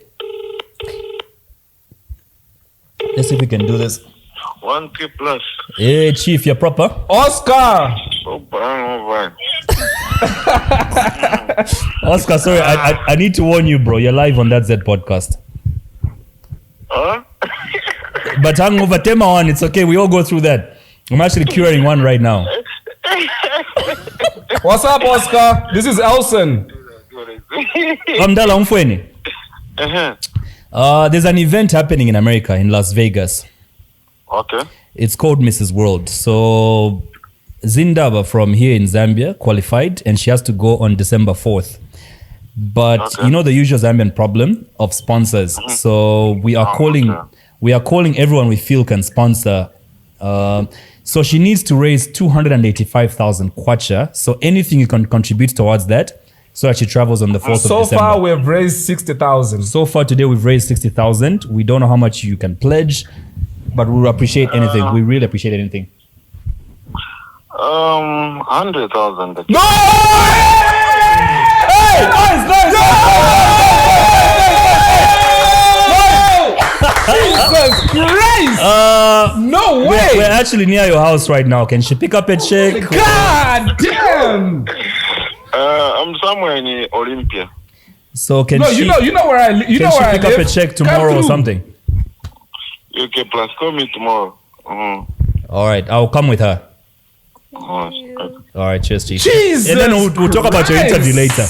Let's see if we can do this. 1K plus. Hey, Chief, you're proper. Oscar. Oscar, sorry, I need to warn you, bro. You're live on that Zed podcast. Huh? But hangover tema one, it's okay. We all go through that. I'm actually curing one right now. What's up, Oscar? This is Elson. Kamdala umfweni. There's an event happening in America, in Las Vegas. Okay. It's called Mrs. World. So Zindaba from here in Zambia qualified, and she has to go on December 4th. But Okay. you know the usual Zambian problem of sponsors. So we are calling everyone we feel can sponsor. So she needs to raise 285,000 kwacha. So anything you can contribute towards that, so that she travels on the 4th So of December. far, we have raised 60,000. So far today we've raised 60,000. We don't know how much you can pledge, but we will appreciate anything. We really appreciate anything. 100,000. No! Hey, nice. Jesus Christ! No way! We're actually near your house right now. Can she pick up a check? God damn! I'm somewhere in Olympia. So can No, she? you know where I live. Can she pick up a check tomorrow or something? Okay, plus call me tomorrow. All right, I'll come with her. Oh, All right, cheers, Chief. Jesus And then we'll talk about your interview later.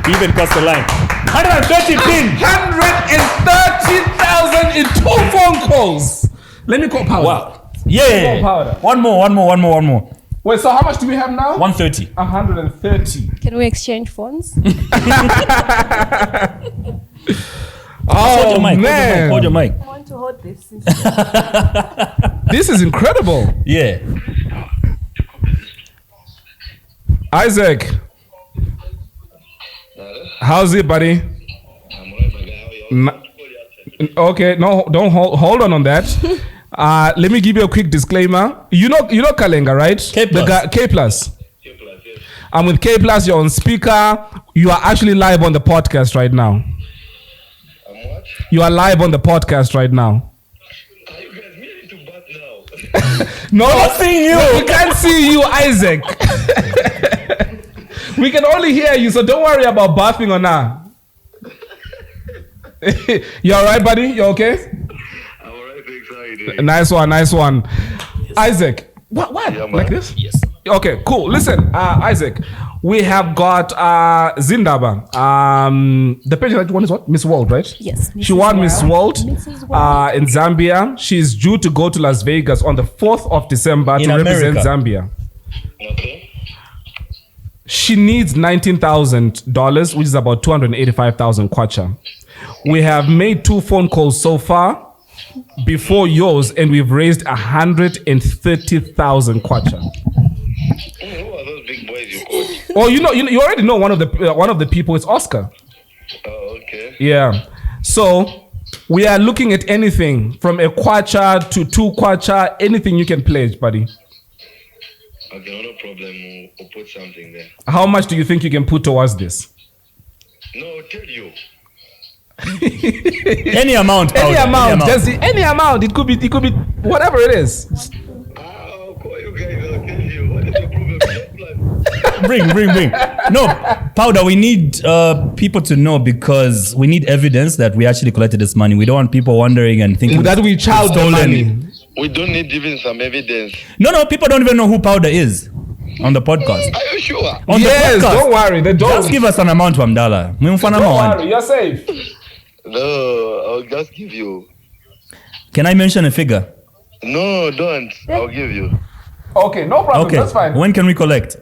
Even cross the line. 130 pin. 130,000 in 2 phone calls. Let me call Powder. Wow. Yeah. More powder. One more. Wait, so how much do we have now? 130. 130. Can we exchange phones? Oh, man. Hold your mic. I want to hold this. This is incredible. Yeah. Isaac. How's it, buddy? Okay, no, don't hold on that. Let me give you a quick disclaimer. You know Kalenga, right? K+. The guy, K+. I'm with K+. You're on speaker. You are actually live on the podcast right now. You are live on the podcast right now. Are you guys really to bat now? No, I'm seeing you. We can't see you, Isaac. We can only hear you, so don't worry about bathing or not. You all right, buddy? You okay? I'm alright, thanks. How you doing? Nice one. Isaac, What? Yeah, man. Like this? Yes. Okay, cool. Listen, Isaac, we have got Zindaba. The page that one is what? Miss World, right? Yes, She Mrs. won Miss World Mrs. World. in Zambia. She's due to go to Las Vegas on the 4th of December In to represent America. Zambia. Okay. She needs $19,000, which is about 285,000 kwacha. We have made 2 phone calls so far before yours, and we've raised 130,000 kwacha. Who are those big boys you called? Oh, you already know one of the people. It's Oscar. Oh, okay. Yeah. So we are looking at anything from a kwacha to 2 kwacha, anything you can pledge, buddy. Okay, no problem. We'll put something there. How much do you think you can put towards this? No, I'll tell you. Any amount. Any Powder, amount, Jesse, any amount. It could be whatever it is. I'll call you guys. I'll tell you. What is the problem? Bring. No, Powder, we need people to know, because we need evidence that we actually collected this money. We don't want people wondering and thinking That we child the money. We don't need even some evidence. No, people don't even know who Powder is on the podcast. Are you sure? On Yes, the podcast. don't worry. They don't. Just give us an amount, Wamdala. Don't worry, you're safe. No, I'll just give you. Can I mention a figure? No, don't. I'll give you. Okay, no problem. Okay. That's fine. When can we collect?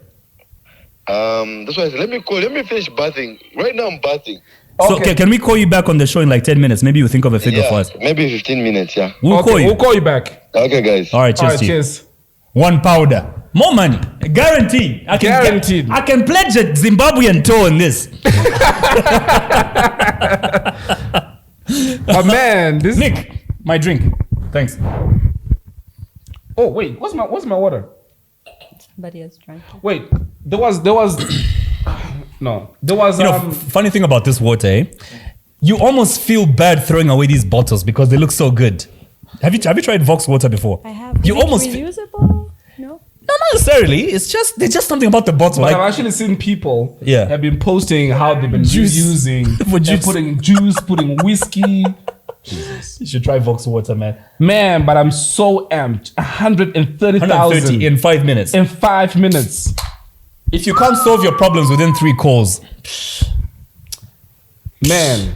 That's why I said, let me finish bathing. Right now I'm bathing. So Okay. can we call you back on the show in like 10 minutes? Maybe you think of a figure for us. Maybe 15 minutes, yeah. We'll call you. We'll call you back. Okay, guys. All right, cheers. All right, to you. cheers. 1 powder. More money. Guaranteed. Guaranteed. I can pledge a Zimbabwean toe in this. But man, this. Nick, my drink. Thanks. Oh wait, what's my water? But he has drank. Wait, there was. No, there was. You know, funny thing about this water, you almost feel bad throwing away these bottles because they look so good. Have you tried Vox water before? I have. You Is it almost reusable? No. Not necessarily. It's just there's just something about the bottle. But Like, I've actually seen people Yeah. have been posting how they've been Juice. using For juice. putting juice, putting whiskey. you should try Vox water, man. Man, but I'm so amped. 130,000 130 in 5 minutes. in 5 minutes. If you can't solve your problems within 3 calls, Man.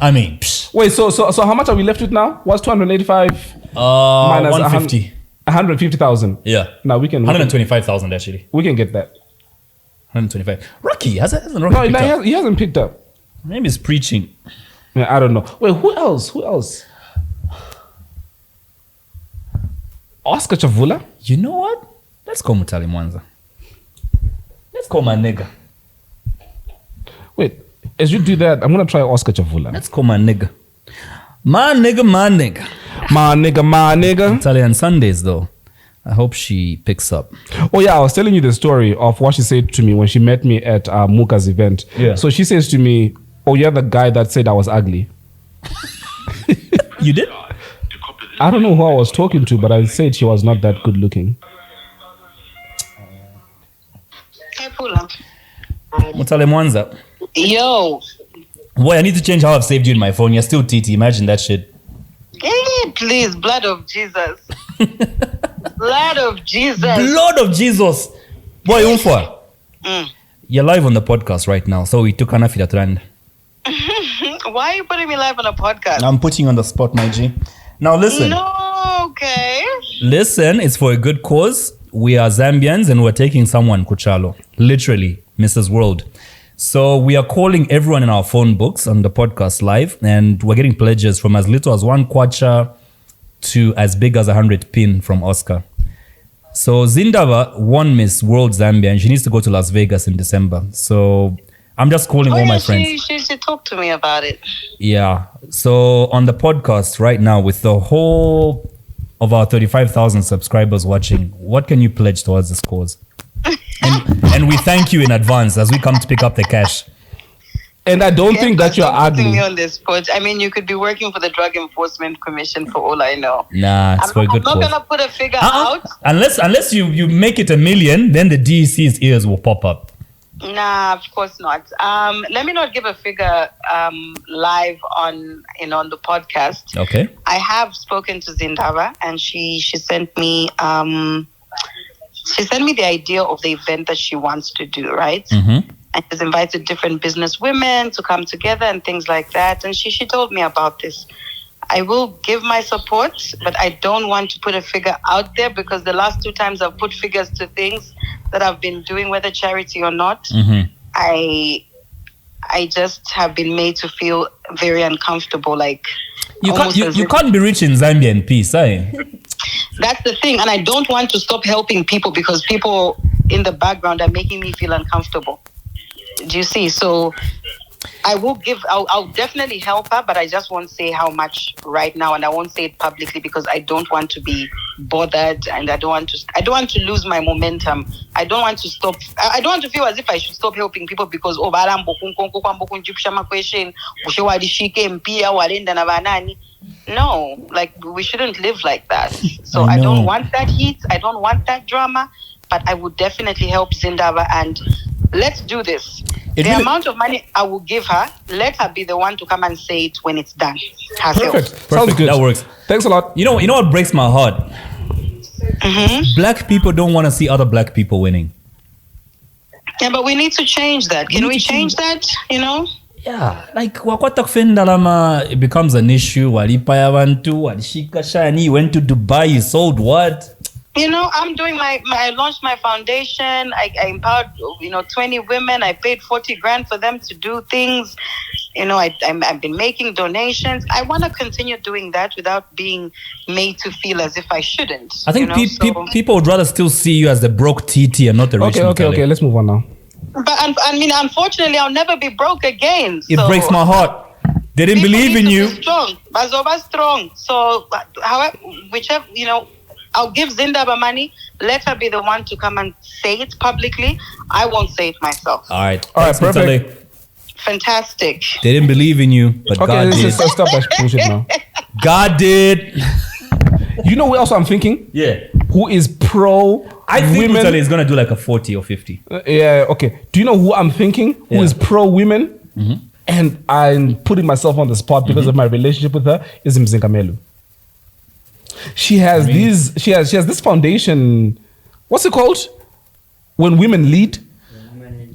I mean, Wait, so how much are we left with now? What's 285 minus 150. 150,000. Yeah. No, we can 125,000 actually. we can get that. 125. Rocky hasn't Rocky No, picked up? he hasn't picked up. Maybe he's preaching. Yeah, I don't know. Wait, who else? Oscar Chavula? You know what? Let's call Mutali Mwanza. Let's call my nigga. Wait, as you do that, I'm gonna try Oscar Chavula. Let's call my nigga. My nigga. My nigga. Italian Sundays though. I hope she picks up. Oh yeah, I was telling you the story of what she said to me when she met me at Muka's event. Yeah. So she says to me, "Oh, you're the guy that said I was ugly." You did? I don't know who I was talking to, but I said she was not that good looking. Hey, Pula. Mutali Mwanza. Yo. Boy, I need to change how I've saved you in my phone. You're still TT. Imagine that shit. Please, blood of Jesus. Blood of Jesus. Blood of Jesus. Boy, Umfwa. Mm. You're live on the podcast right now, so we took Anafida trend. Why are you putting me live on a podcast? I'm putting you on the spot, my G. Now listen. No, okay. Listen, it's for a good cause. We are Zambians and we're taking someone, Kuchalo. Literally, Mrs. World. So we are calling everyone in our phone books on the podcast live, and we're getting pledges from as little as 1 kwacha to as big as 100 pin from Oscar. So Zindaba won Miss World Zambia, and she needs to go to Las Vegas in December. So I'm just calling all my friends. She talked to me about it. Yeah. So on the podcast right now, with the whole of our 35,000 subscribers watching, what can you pledge towards this cause? And we thank you in advance as we come to pick up the cash. And I don't think that you're Putting ugly. me on this spot. I mean, you could be working for the Drug Enforcement Commission for all I know. Nah, it's for a good I'm not cause. gonna put a figure Uh-uh. out. Unless you make it 1 million, then the DEC's ears will pop up. Nah, of course not. Let me not give a figure live on the podcast. Okay. I have spoken to Zindaba, and she sent me she sent me the idea of the event that she wants to do, right? Mm-hmm. And she's invited different business women to come together and things like that. And she told me about this. I will give my support, but I don't want to put a figure out there because the last 2 times I've put figures to things that I've been doing, whether charity or not, I just have been made to feel very uncomfortable. Like you can't be rich in Zambia in peace, eh? That's the thing, and I don't want to stop helping people because people in the background are making me feel uncomfortable. Do you see? So I'll definitely help her, but I just won't say how much right now, and I won't say it publicly because I don't want to be bothered, and I don't want to lose my momentum. I don't want to stop. I don't want to feel as if I should stop helping people because no, like we shouldn't live like that. So I don't want that heat. I don't want that drama, but I would definitely help Zindaba, and let's do this. The amount of money I will give her, let her be the one to come and say it when it's done herself. Perfect. Sounds good. That works. Thanks a lot. You know what breaks my heart? Black people don't want to see other black people winning. Yeah, but we need to change that. Can we change that? You know? Yeah, like wakwata kufenda lama, it becomes an issue. Walipaya abantu, walishika shani, went to Dubai, you sold what? You know, I'm doing I launched my foundation. I empowered, 20 women. I paid 40 grand for them to do things. You know, I've been making donations. I want to continue doing that without being made to feel as if I shouldn't. I think people would rather still see you as the broke TT and not the rich. Okay. Let's move on now. But I mean, unfortunately, I'll never be broke again. It breaks my heart. They didn't believe in you. Strong, Bazoba strong. So, however, whichever, I'll give Zindaba money. Let her be the one to come and say it publicly. I won't say it myself. All right, perfect. Natale. Fantastic. They didn't believe in you, but God did. Stop that bullshit now. God did. You know who else I'm thinking? Yeah. Who is pro I think women? Natale is gonna do like a 40 or 50. Yeah. Okay. Do you know who I'm thinking? Who is pro women? And I'm putting myself on the spot because of my relationship with her. Is Mzingamelu. She has She has this foundation. What's it called? When women lead.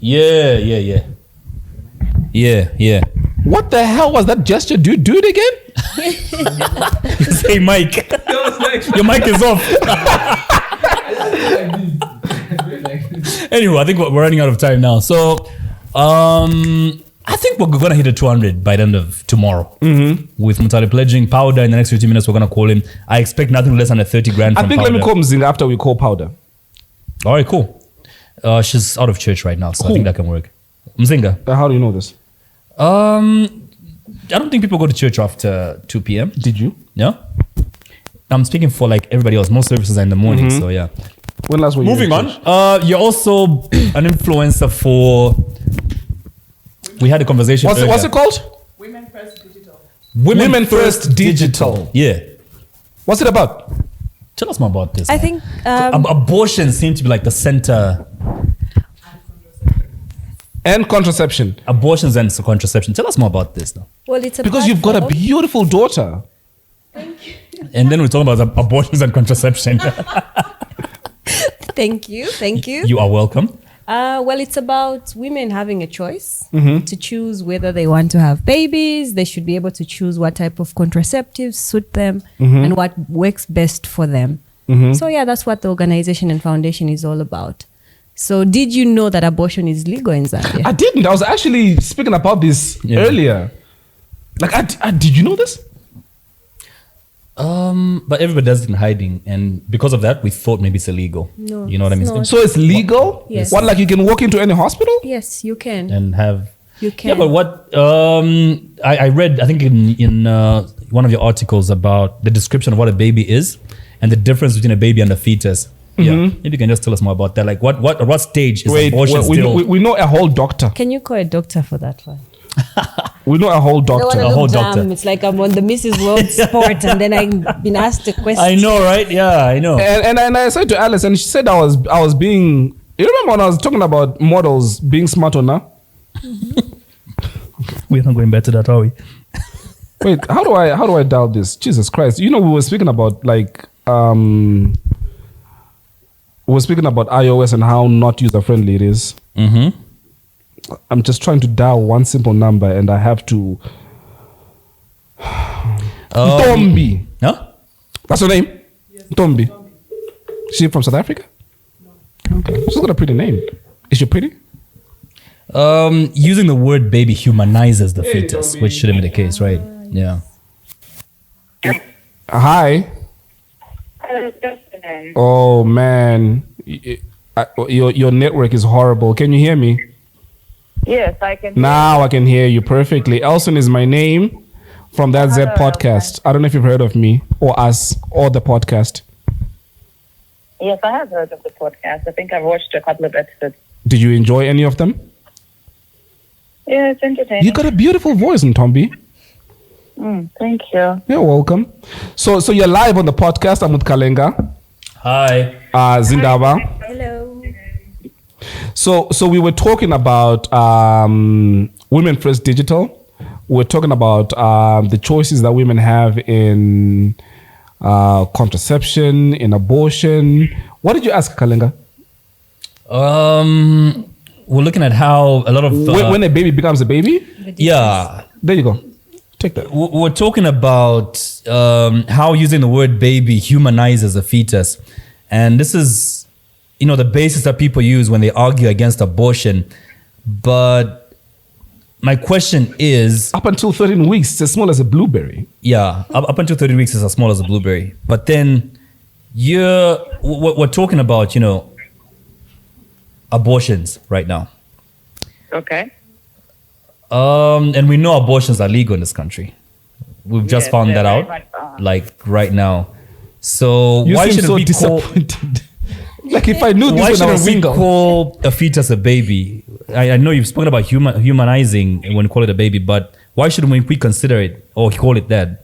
Yeah. What the hell was that gesture? Do it again. Say Mike. Your mic is off. Anyway, I think we're running out of time now. So, I think we're gonna hit a 200 by the end of tomorrow. With Mutale pledging Powder in the next 15 minutes. We're gonna call him. I expect nothing less than a 30 grand. I think Powder. let me call Mzinga after we call Powder. All right, cool. She's out of church right now, so I think that can work. Mzinga. How do you know this? I don't think people go to church after 2 p.m. Did you? No. I'm speaking for like everybody else. Most services are in the morning, so yeah. When last were you Moving in church? on. You're also an influencer for. We had a conversation. What's it called? Women First Digital. Yeah. What's it about? Tell us more about this. I think abortion seems to be like the center. And contraception. Abortions and contraception. Tell us more about this now. well, it's a Because you've got a platform. beautiful daughter. And then we're talking about abortions and contraception. Thank you. You are welcome. Well, it's about women having a choice to choose whether they want to have babies. They should be able to choose what type of contraceptives suit them and what works best for them. So yeah, that's what the organization and foundation is all about. So did you know that abortion is legal in Zambia? I didn't. I was actually speaking about this earlier. Like, did you know this? But everybody does it in hiding, and because of that, we thought maybe it's illegal. No, you know what I mean? it's not. So it's legal? Yes. What, like you can walk into any hospital? Yes, you can. And have You can. Yeah, but what I read, I think in one of your articles about the description of what a baby is and the difference between a baby and a fetus. Yeah, maybe you can just tell us more about that. Like, what stage is abortion still? We know a whole doctor. Can you call a doctor for that one? We know a whole doctor. A whole doctor. It's like I'm on the Mrs. World Sport, and then I've been asked a question. I know, right? Yeah, I know. And I said to Alice, and she said I was being. You remember when I was talking about models being smart or not? We're not going back to that, are we? Wait, how do I dial this? Jesus Christ! You know, we were speaking about like we're speaking about iOS and how not user-friendly it is. Mm-hmm. I'm just trying to dial one simple number and I have to... Tombi. Huh? That's her name? Yes. Tombi. She from South Africa? No. Okay. She's got a pretty name. Is she pretty? Using the word baby humanizes the fetus, which shouldn't be the case, right? Yeah. Hi. Oh man, your network is horrible. Can you hear me? Yes, I can. Now I can hear you perfectly. Elson is my name from that Zed Podcast. I don't know if you've heard of me or us or the podcast. Yes, I have heard of the podcast. I think I've watched a couple of episodes. Did you enjoy any of them? Yeah, it's entertaining. You got a beautiful voice, Ntombi. Thank you. You're welcome. So you're live on the podcast. I'm with Kalenga. Hi. Zindaba. Hello. So we were talking about Women First Digital. We're talking about the choices that women have in contraception, in abortion. What did you ask, Kalenga? We're looking at how a lot of when a baby becomes a baby. Yeah. There you go. Take that. We're talking about how using the word baby humanizes a fetus. And this is, the basis that people use when they argue against abortion. But my question is... Up until 13 weeks, it's as small as a blueberry. Yeah, up until 13 weeks, it's as small as a blueberry. But then we're talking about, abortions right now. Okay. And we know abortions are legal in this country. We've just found that out, right now. So you why seem shouldn't so we disappointed? Like if I knew this why when I was shouldn't we single. call a fetus a baby? I know you've spoken about humanizing when you call it a baby, but why shouldn't we consider it or call it that?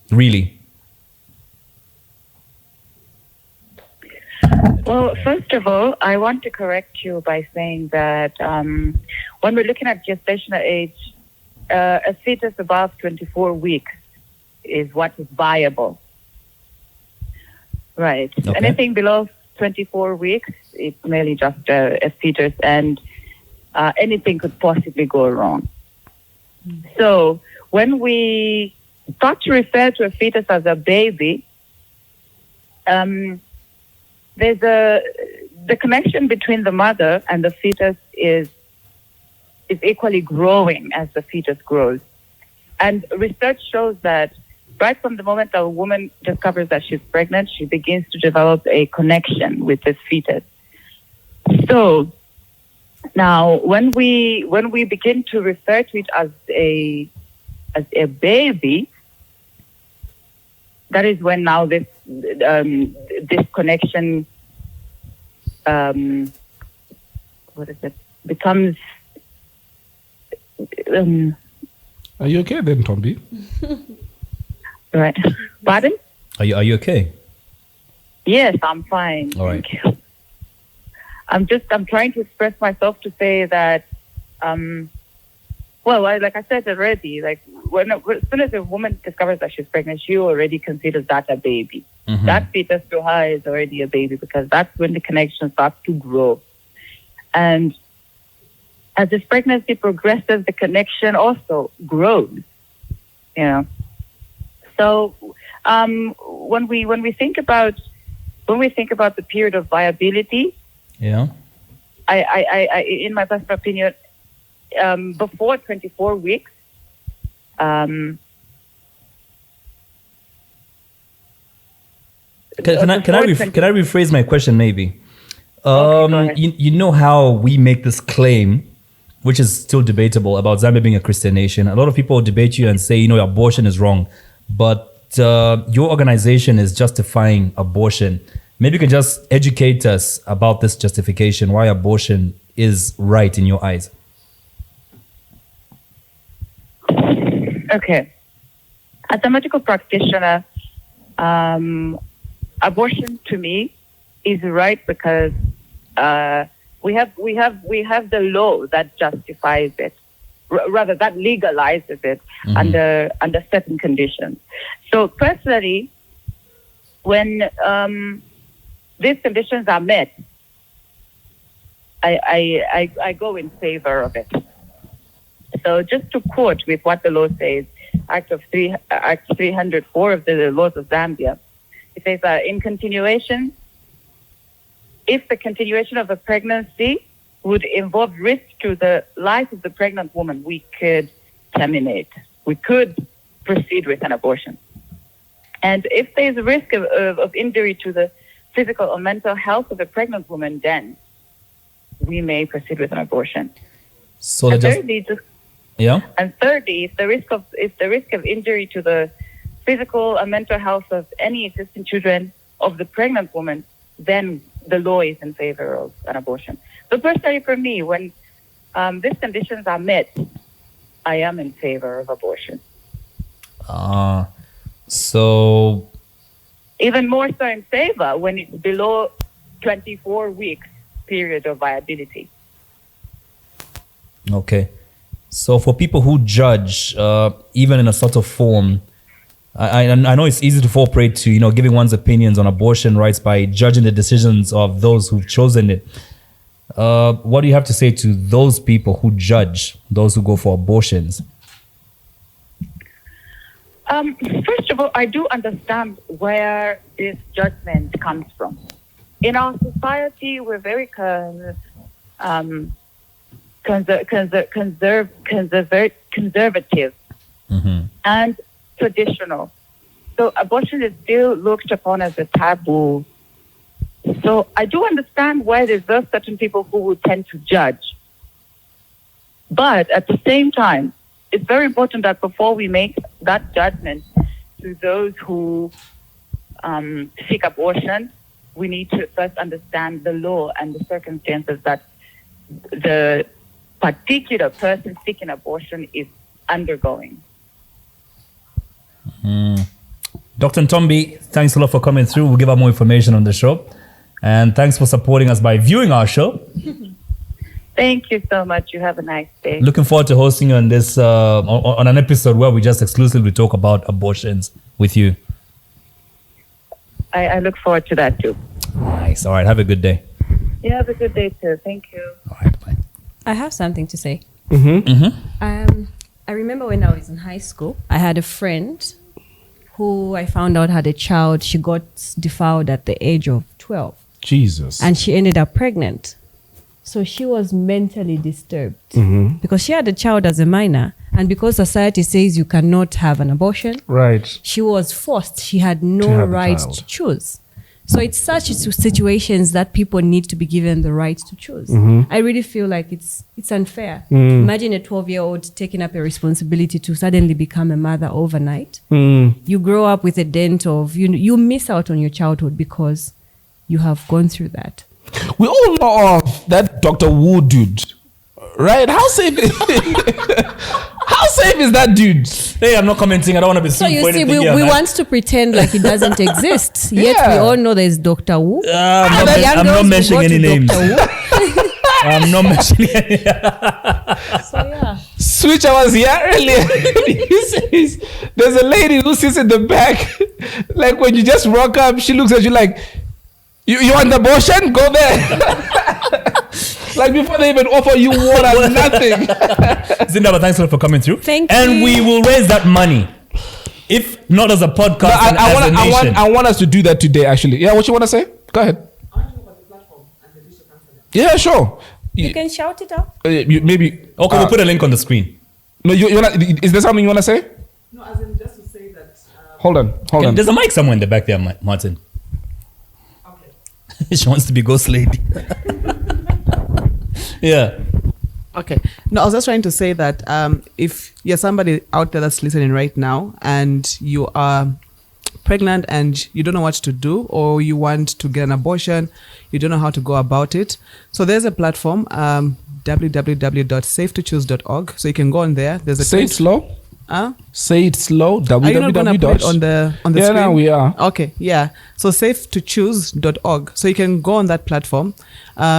Really? Well, first of all, I want to correct you by saying that when we're looking at gestational age, a fetus above 24 weeks is what is viable. Right. Okay. Anything below 24 weeks, it's merely just a fetus, and anything could possibly go wrong. So when we start to refer to a fetus as a baby, there's the connection between the mother and the fetus is equally growing as the fetus grows. And research shows that right from the moment a woman discovers that she's pregnant, she begins to develop a connection with this fetus. So now when we begin to refer to it as a baby, that is when now this connection becomes Are you okay then, Tombi? right. Pardon? Are you okay? Yes, I'm fine. All right. Thank you. I'm trying to express myself to say that like I said already, like as soon as a woman discovers that she's pregnant, she already considers that a baby. Mm-hmm. That fetus to her is already a baby because that's when the connection starts to grow. And as this pregnancy progresses, the connection also grows. So when we think about the period of viability, Yeah. I in my personal opinion, before 24 weeks, Can I rephrase my question maybe? Okay, go ahead. You know how we make this claim, which is still debatable, about Zambia being a Christian nation. A lot of people debate you and say, abortion is wrong, but your organization is justifying abortion. Maybe you can just educate us about this justification, why abortion is right in your eyes. Okay. As a medical practitioner, abortion to me is right because we have the law that justifies it, rather that legalizes it under certain conditions. So personally, when these conditions are met, I go in favor of it. So just to quote with what the law says, Act 304 of the laws of Zambia, it says in continuation, if the continuation of a pregnancy would involve risk to the life of the pregnant woman, we could terminate. We could proceed with an abortion. And if there is a risk of injury to the physical or mental health of the pregnant woman, then we may proceed with an abortion. So and just thirdly, yeah. And thirdly, if the risk of injury to the physical and mental health of any existing children of the pregnant woman, then the law is in favor of an abortion. So personally, for me, when these conditions are met, I am in favor of abortion. So even more so in favor when it's below 24 weeks period of viability. Okay. So for people who judge, even in a sort of form, I know it's easy to fall prey to, giving one's opinions on abortion rights by judging the decisions of those who've chosen it. What do you have to say to those people who judge those who go for abortions? First of all, I do understand where this judgment comes from. In our society, we're very conservative and traditional. So abortion is still looked upon as a taboo. So I do understand why there's certain people who would tend to judge. But at the same time, it's very important that before we make that judgment to those who seek abortion, we need to first understand the law and the circumstances that the particular person seeking abortion is undergoing. Dr. Ntombi, thanks a lot for coming through. We'll give out more information on the show. And thanks for supporting us by viewing our show. Thank you so much. You have a nice day. Looking forward to hosting you on this on an episode where we just exclusively talk about abortions with you. I look forward to that too. Nice. All right. Have a good day. You have a good day too. Thank you. All right. Bye. I have something to say. Mm-hmm. I remember when I was in high school, I had a friend who I found out had a child. She got defiled at the age of 12. Jesus. And she ended up pregnant. So she was mentally disturbed because she had a child as a minor. And because society says you cannot have an abortion, right, she was forced. She had no right to choose. So it's such situations that people need to be given the right to choose. I really feel like it's unfair. Imagine a 12-year-old taking up a responsibility to suddenly become a mother overnight. You grow up with a dent of, you miss out on your childhood because you have gone through that. We all know of that Dr. Wu dude, right? How safe is that dude? Hey, I'm not commenting. I don't want to be So seen you for see, anything we here, want to pretend like it doesn't exist. Yet we all know there's Dr. Wu. I'm not mentioning any names. I'm not mentioning any. So yeah. Switch, I was here earlier. He says, there's a lady who sits in the back. Like when you just rock up, she looks at you like, you want the abortion? Go there. Like before they even offer you water, nothing. Zindaba, thanks a lot for coming through. Thank you. And we will raise that money. If not as a podcast, No, I want us to do that today, actually. Yeah, what you want to say? Go ahead. Yeah, sure. You can shout it out. Maybe. Okay, we'll put a link on the screen. No, you wanna, is there something you want to say? No, as in just to say that. Hold on. There's a mic somewhere in the back there, Martin. Okay. She wants to be ghost lady. Yeah. Okay. No, I was just trying to say that if you're somebody out there that's listening right now and you are pregnant and you don't know what to do, or you want to get an abortion, you don't know how to go about it. So there's a platform, www.safetochoose.org. So you can go on there. There's a Say it slow. Say it slow. Are you not gonna put it on the screen? Yeah, now we are. Okay, yeah. So safetochoose.org. So you can go on that platform.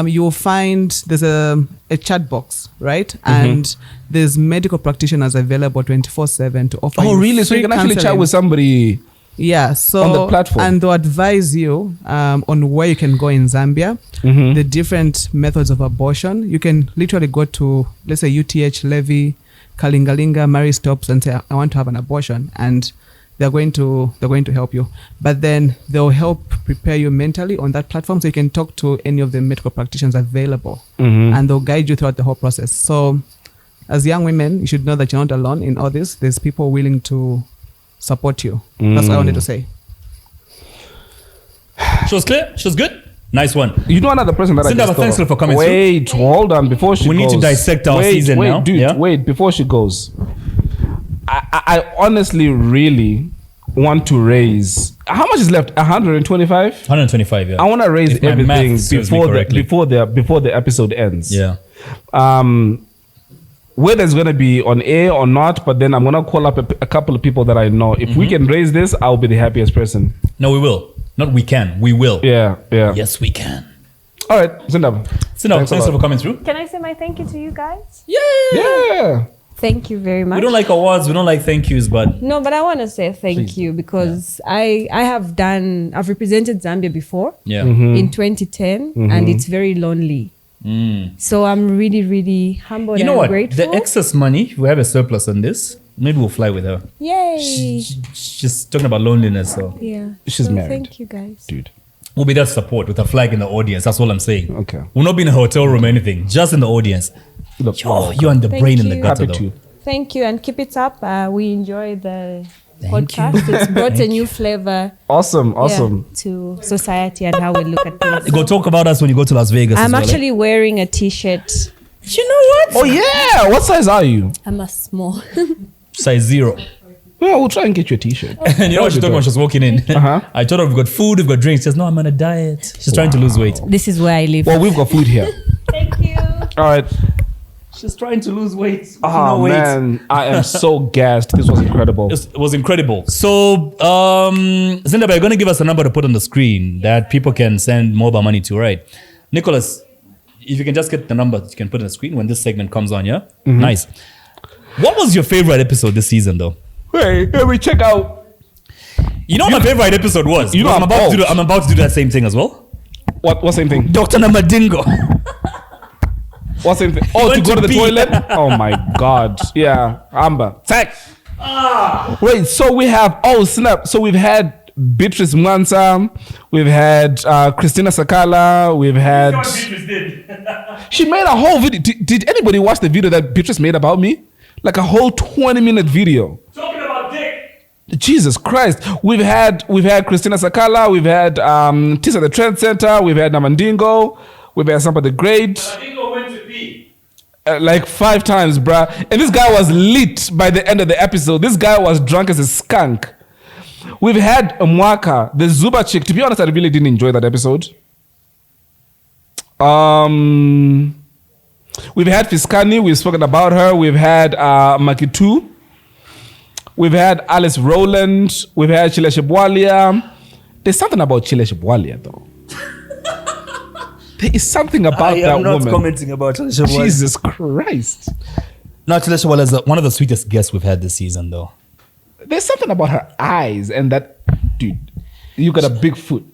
You will find there's a chat box, right? And there's medical practitioners available 24/7 to offer. Oh, really? So you can actually chat with somebody. Yeah, so On the platform. and they'll advise you on where you can go in Zambia, Mm-hmm. the different methods of abortion. You can literally go to, let's say, UTH, Levy, Kalingalinga, Mary Stops, and say, I want to have an abortion, and they're going to help you. But then they'll help prepare you mentally on that platform, so you can talk to any of the medical practitioners available, Mm-hmm. and they'll guide you throughout the whole process. So, as young women, you should know that you're not alone in all this. There's people willing to support you. That's what I wanted to say. She was clear. She was good. Nice one. You know another person that I Zindaba, just thanks thought for of? coming Wait, hold on. Before she We goes. need to dissect our season wait, now, Dude, yeah? wait. Before she goes. I honestly really want to raise. How much is left? 125? 125, yeah. I want to raise If my everything math serves me before correctly. the episode ends. Yeah. Whether it's going to be on air or not, but then I'm going to call up a couple of people that I know. If Mm-hmm. we can raise this, I'll be the happiest person. No, we will. Not we can. We will. Yeah. Yes, we can. All right, Zindab. Thanks a lot. for coming through. Can I say my thank you to you guys? Yeah. Thank you very much. We don't like awards. We don't like thank yous, but No, but I want to say thank you because I've represented Zambia before yeah. Mm-hmm. in 2010 and it's very lonely. So I'm really, really humbled You know and what? grateful. The excess money, if we have a surplus on this, maybe we'll fly with her. Yay. She's talking about loneliness, so Yeah. She's So married. Thank you guys. Dude. we'll be that support with a flag in the audience. That's all I'm saying. Okay. We'll not be in a hotel room or anything, just in the audience. Look, Yo, you and the Thank brain in the you. gutter, happy though. to. Thank you and keep it up. We enjoy the Thank podcast. It's brought a new flavor Awesome. to society and how we look at things. Go talk about us when you go to Las Vegas. I'm as well, actually wearing a t-shirt. You know what? Oh yeah, what size are you? I'm a small. Size 0. Well, we'll try and get you a t-shirt. And you know what she told me when she was walking in? Uh-huh. I told her we've got food, we've got drinks. She says, no, I'm on a diet. She's trying to lose weight. This is where I live. Well, we've got food here. Thank you. All right. She's trying to lose weight. Oh man, I am so gassed. This was incredible. It was incredible. So, Zindaba, you're going to give us a number to put on the screen that people can send mobile money to, right? Nicholas, if you can just get the number that you can put on the screen when this segment comes on, yeah? Mm-hmm. Nice. What was your favorite episode this season, though? Hey, we check out. You know what my favorite episode was? You know I'm I'm about to do. out. I'm about to do that same thing as well. What same thing? Dr. Namadingo. What same thing? Oh, to Went go to to the pee. toilet? Oh my God. Yeah, Amber. Tech. Wait, so we have, oh snap. So we've had Beatrice Mwanza, we've had Christina Sakala, we've had... She made a whole video. Did anybody watch the video that Beatrice made about me? Like a whole 20-minute video. Talking about dick. Jesus Christ. We've had Christina Sakala, we've had Tisa the Trend Center, we've had Namandingo, we've had Samba the Great. Namadingo went to pee. Like 5 times, bruh. And this guy was lit by the end of the episode. This guy was drunk as a skunk. We've had Mwaka, the Zuba chick. To be honest, I really didn't enjoy that episode. We've had Fiskani. We've spoken about her. We've had Makitu. We've had Alice Rowland. We've had Chile Shebwalia. There's something about Chile Shebwalia, though. There is something about that woman. commenting about Chile Jesus Christ. No, Chile Shebwala is one of the sweetest guests we've had this season, though. There's something about her eyes and that, dude, you got a big foot.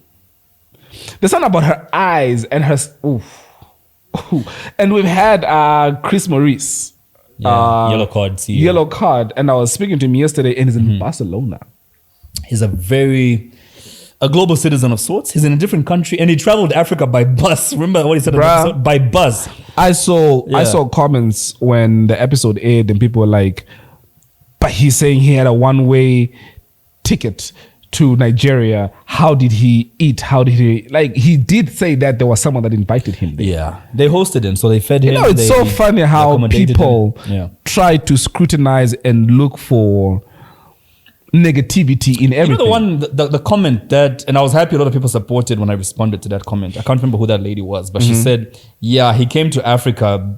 There's something about her eyes and her, oof. And we've had Chris Maurice. Yellow card CEO. Yellow card. And I was speaking to him yesterday and he's in Barcelona. He's a global citizen of sorts. He's in a different country and he traveled Africa by bus. Remember what he said in the Bruh. episode? By bus. I saw comments when the episode aired and people were like, but he's saying he had a one-way ticket to Nigeria. How did he eat? How did he, like, he did say that there was someone that invited him there. Yeah. They hosted him, so they fed him. You know, it's so funny how accommodated people him. Yeah. try to scrutinize and look for negativity in everything. You know the comment that, and I was happy a lot of people supported when I responded to that comment. I can't remember who that lady was, but she said, yeah, he came to Africa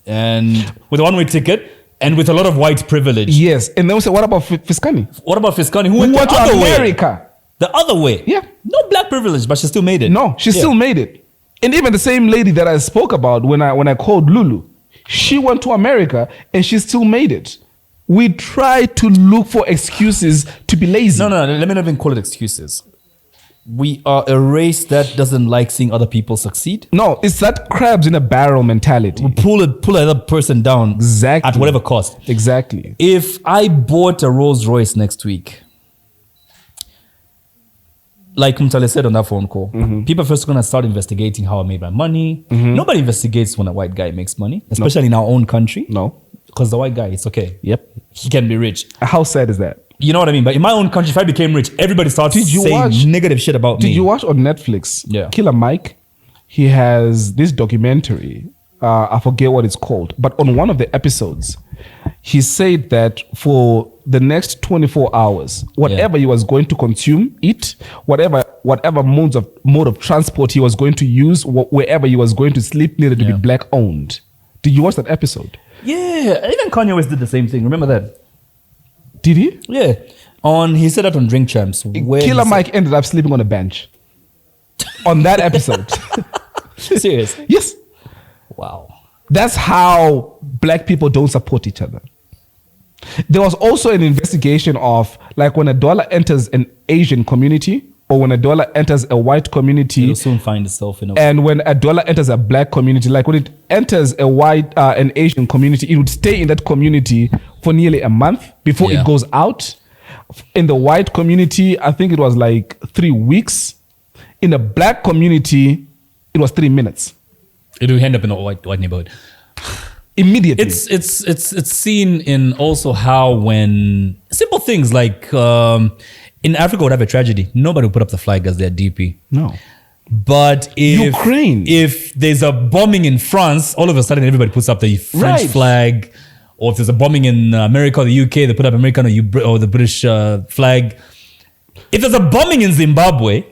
and with a one-way ticket and with a lot of white privilege. Yes. And then we said, what about Fiskani? What about Fiskani? Who Who went went the to other way? America? The other way. Yeah. No black privilege, but she still made it. No, she still made it. And even the same lady that I spoke about when I called Lulu, she went to America and she still made it. We try to look for excuses to be lazy. No, let me not even call it excuses. We are a race that doesn't like seeing other people succeed. No, it's that crabs in a barrel mentality. We pull another person down Exactly. at whatever cost. Exactly. If I bought a Rolls Royce next week, like Mtale said on that phone call, people are first going to start investigating how I made my money. Nobody investigates when a white guy makes money, especially in our own country. No. Because the white guy, it's okay. Yep. He can be rich. How sad is that? You know what I mean? But in my own country, if I became rich, everybody starts saying negative shit about me. Did you watch on Netflix? Yeah. Killer Mike, he has this documentary. I forget what it's called. But on one of the episodes, he said that for the next 24 hours, whatever he was going to consume, eat, whatever mode of transport he was going to use, wherever he was going to sleep, needed to be black owned. Did you watch that episode? Yeah, even Kanye West did the same thing. Remember that? Did he? Yeah. He said that on Drink Champs. Killer Mike ended up sleeping on a bench. On that episode. Serious? Yes. Wow. That's how black people don't support each other. There was also an investigation of like when a dollar enters an Asian community or when a dollar enters a white community, it'll soon find itself in a and when a dollar enters a black community, like when it enters a white an Asian community, it would stay in that community for nearly a month before it goes out. In the white community, I think it was like 3 weeks. In the black community, it was 3 minutes. It will end up in a white neighborhood. Immediately. It's seen in also how when simple things like in Africa would have a tragedy, nobody would put up the flag as their DP. No. But if there's a bombing in France, all of a sudden everybody puts up the French flag. Or if there's a bombing in America or the UK, they put up American or the British flag. If there's a bombing in Zimbabwe,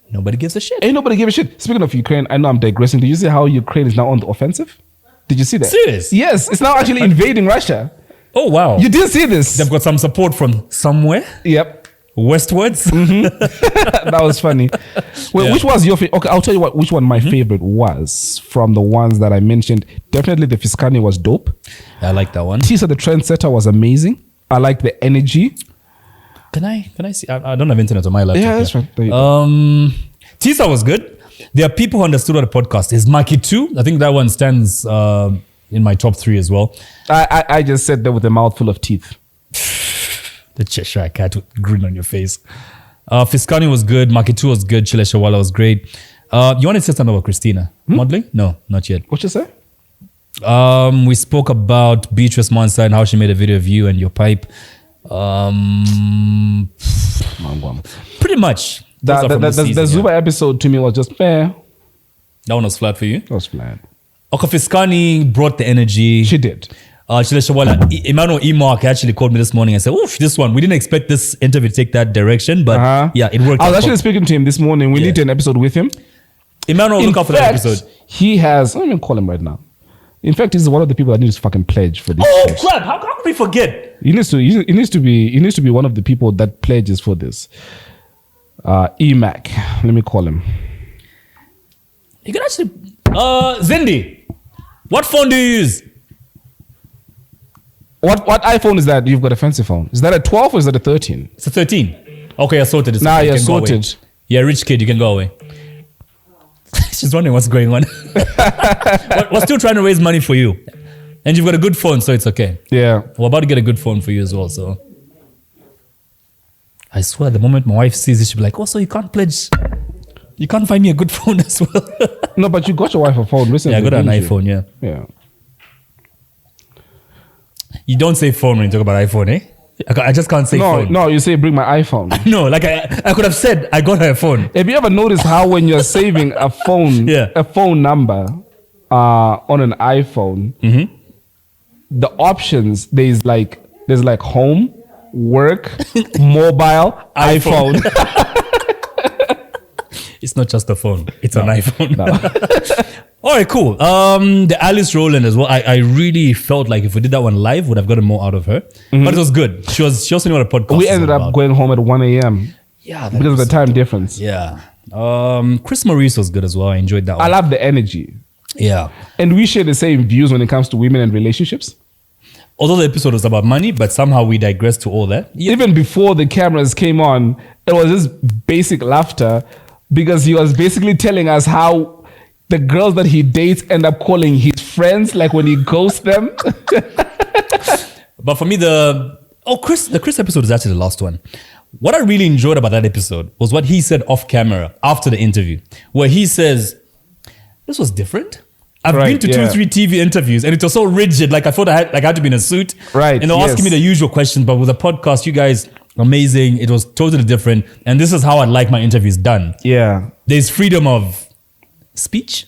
nobody gives a shit. Ain't nobody give a shit. Speaking of Ukraine, I know I'm digressing. Did you see how Ukraine is now on the offensive? Did you see that? Serious? Yes, it's now actually invading Russia. Oh, wow. You did see this? They've got some support from somewhere? Yep. Westwards? That was funny. Well, which was your favorite? Okay, I'll tell you which one my favorite was from the ones that I mentioned. Definitely the Fiscani was dope. I like that one. Tisa the Trendsetter was amazing. I like the energy. Can I see? I don't have internet on my laptop. Yeah, that's right. Tisa was good. There are people who understood what a podcast is. Maki 2, I think that one stands in my top 3 as well. I just said that with a mouthful of teeth. The Cheshire cat with grin on your face. Fiscani was good. Maki 2 was good. Chile Shawala was great. You want to say something about Christina? Modeling? No, not yet. What you say? We spoke about Beatrice Monsa and how she made a video of you and your pipe. Pretty much. The Zuba episode to me was just fair. That one was flat for you? That was flat. Fiscani brought the energy. She did. Chile Shawala, Emmanuel Emark actually called me this morning and said, oof, this one, we didn't expect this interview to take that direction, but yeah, it worked. I was actually speaking to him this morning. We need an episode with him. Emmanuel, look out for that episode. He has, let me call him right now. In fact, he's one of the people that needs to fucking pledge for this. Oh, crap. How can we forget? He needs to be one of the people that pledges for this. EMAC. Let me call him. You can actually... Zindi, what phone do you use? What iPhone is that? You've got a fancy phone. Is that a 12 or is that a 13? It's a 13. Okay, you're sorted. Nah, you're sorted. You're a rich kid. You can go away. She's wondering what's going on. We're still trying to raise money for you. And you've got a good phone, so it's okay. Yeah. We're about to get a good phone for you as well, so... I swear, the moment my wife sees it, she'll be like, oh, so you can't pledge... You can't find me a good phone as well. No, but you got your wife a phone recently. Yeah, I got an iPhone, yeah. Yeah. You don't say phone when you talk about iPhone, eh? I just can't say phone. No, you say bring my iPhone. No, like I could have said I got her a phone. Have you ever noticed how when you're saving a phone, a phone number on an iPhone, the options there's like home, work, mobile, iPhone. It's not just a phone; it's an iPhone. All right, cool. The Alice Rowland as well. I really felt like if we did that one live, would have gotten more out of her. But it was good. She also knew what a podcast. We ended up going home at 1 a.m. Yeah, because of the time difference. Yeah. Chris Maurice was good as well. I enjoyed that one. I love the energy. Yeah. And we share the same views when it comes to women and relationships. although the episode was about money, but somehow we digressed to all that. Even before the cameras came on, it was just basic laughter because he was basically telling us how the girls that he dates end up calling his friends, like when he ghosts them. But for me, the Chris episode is actually the last one. What I really enjoyed about that episode was what he said off camera after the interview, where he says, "This was different. I've been to 2 or 3 TV interviews and it was so rigid. Like I thought I had to be in a suit. Right. And they're asking me the usual questions, but with a podcast, you guys, amazing. It was totally different. And this is how I'd like my interviews done. Yeah. There's freedom of speech.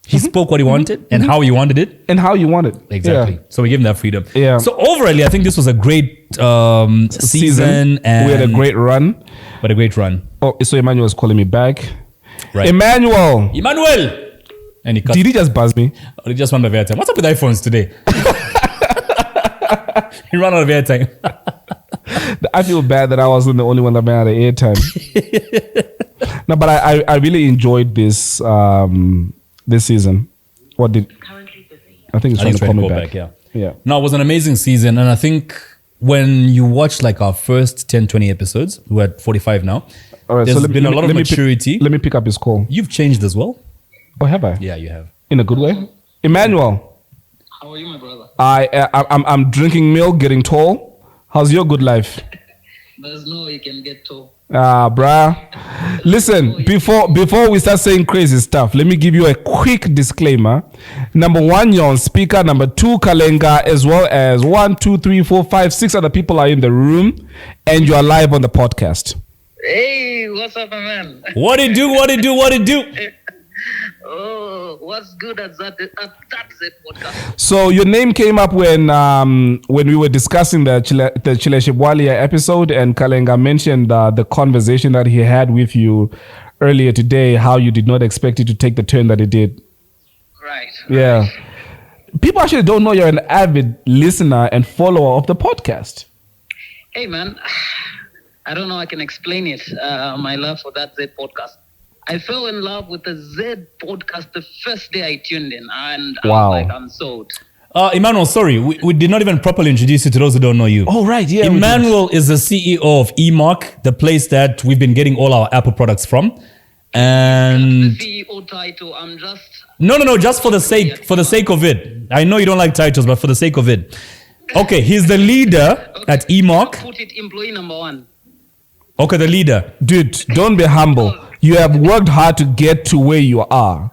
He spoke what he wanted and how he wanted it. And how you want it. Exactly. Yeah. So we gave him that freedom. Yeah. So overall, I think this was a great season. And we had a great run. But a great run. Oh, so Emmanuel's calling me back. Right. Emmanuel. And he cut. Did he just buzz me? Or he just ran out of airtime. What's up with iPhones today? He ran out of airtime. I feel bad that I wasn't the only one that ran out of airtime. No, but I really enjoyed this this season. What did? I think it's trying to call me back. Yeah. No, it was an amazing season, and I think when you watch like our first 10, 20 episodes, we're at 45 now. All right, there's been a lot of maturity. Let me pick up his call. You've changed as well. Oh, have I? Yeah, you have. In a good way. Emmanuel. How are you, my brother? I'm drinking milk, getting tall. How's your good life? There's no way you can get tall. Bruh. Listen, before we start saying crazy stuff, let me give you a quick disclaimer. Number 1, you're on speaker. Number 2, Kalenga, as well as 1, 2, 3, 4, 5, 6 other people are in the room, and you are live on the podcast. Hey, what's up, my man? What it do? Oh, what's good at that Zed podcast? So your name came up when we were discussing the Chile Shibwalia episode, and Kalenga mentioned the conversation that he had with you earlier today, how you did not expect it to take the turn that it did. Right. Yeah. People actually don't know you're an avid listener and follower of the podcast. Hey, man. I don't know I can explain it, my love for that Zed podcast. I fell in love with the Zed podcast the first day I tuned in, and wow. I'm sold. Emmanuel, sorry, we did not even properly introduce you to those who don't know you. Oh, right, yeah. Emmanuel is the CEO of eMark, the place that we've been getting all our Apple products from. And the CEO title, I'm just... No, just for the sake of it. I know you don't like titles, but for the sake of it. Okay, he's the leader at eMark. Put it employee number 1. Okay, the leader. Dude, don't be humble. You have worked hard to get to where you are.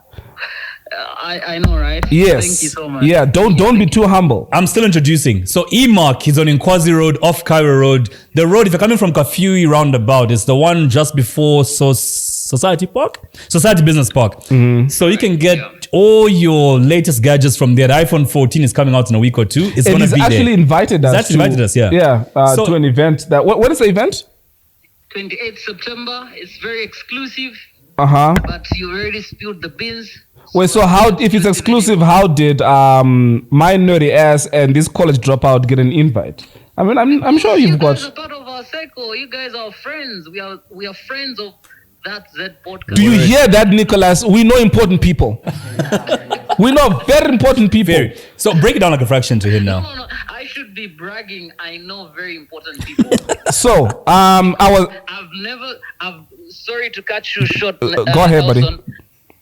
I know, right? Yes. Thank you so much. Yeah, don't be too humble. I'm still introducing. So eMark is on Nkwazi Road, off Cairo Road. The road, if you're coming from Kafui roundabout, it's the one just before Society Business Park. Mm-hmm. So you can get all your latest gadgets from there. The iPhone 14 is coming out in a week or 2. It's going to be actually there. invited us. He's actually invited us, yeah. Yeah, to an event. What is the event? 28th September. It's very exclusive. But you already spilled the beans. Wait, so if it's exclusive, how did my nerdy ass and this college dropout get an invite? I mean, I'm sure you've got. You guys are part of our circle. You guys are friends. We are friends of that Zed podcast. Do you hear that, Nicholas? We know important people. We know very important people. So break it down like a fraction to him now. No. I should be bragging. I know very important people. So, I'm sorry to cut you short. Go ahead, Elson. buddy.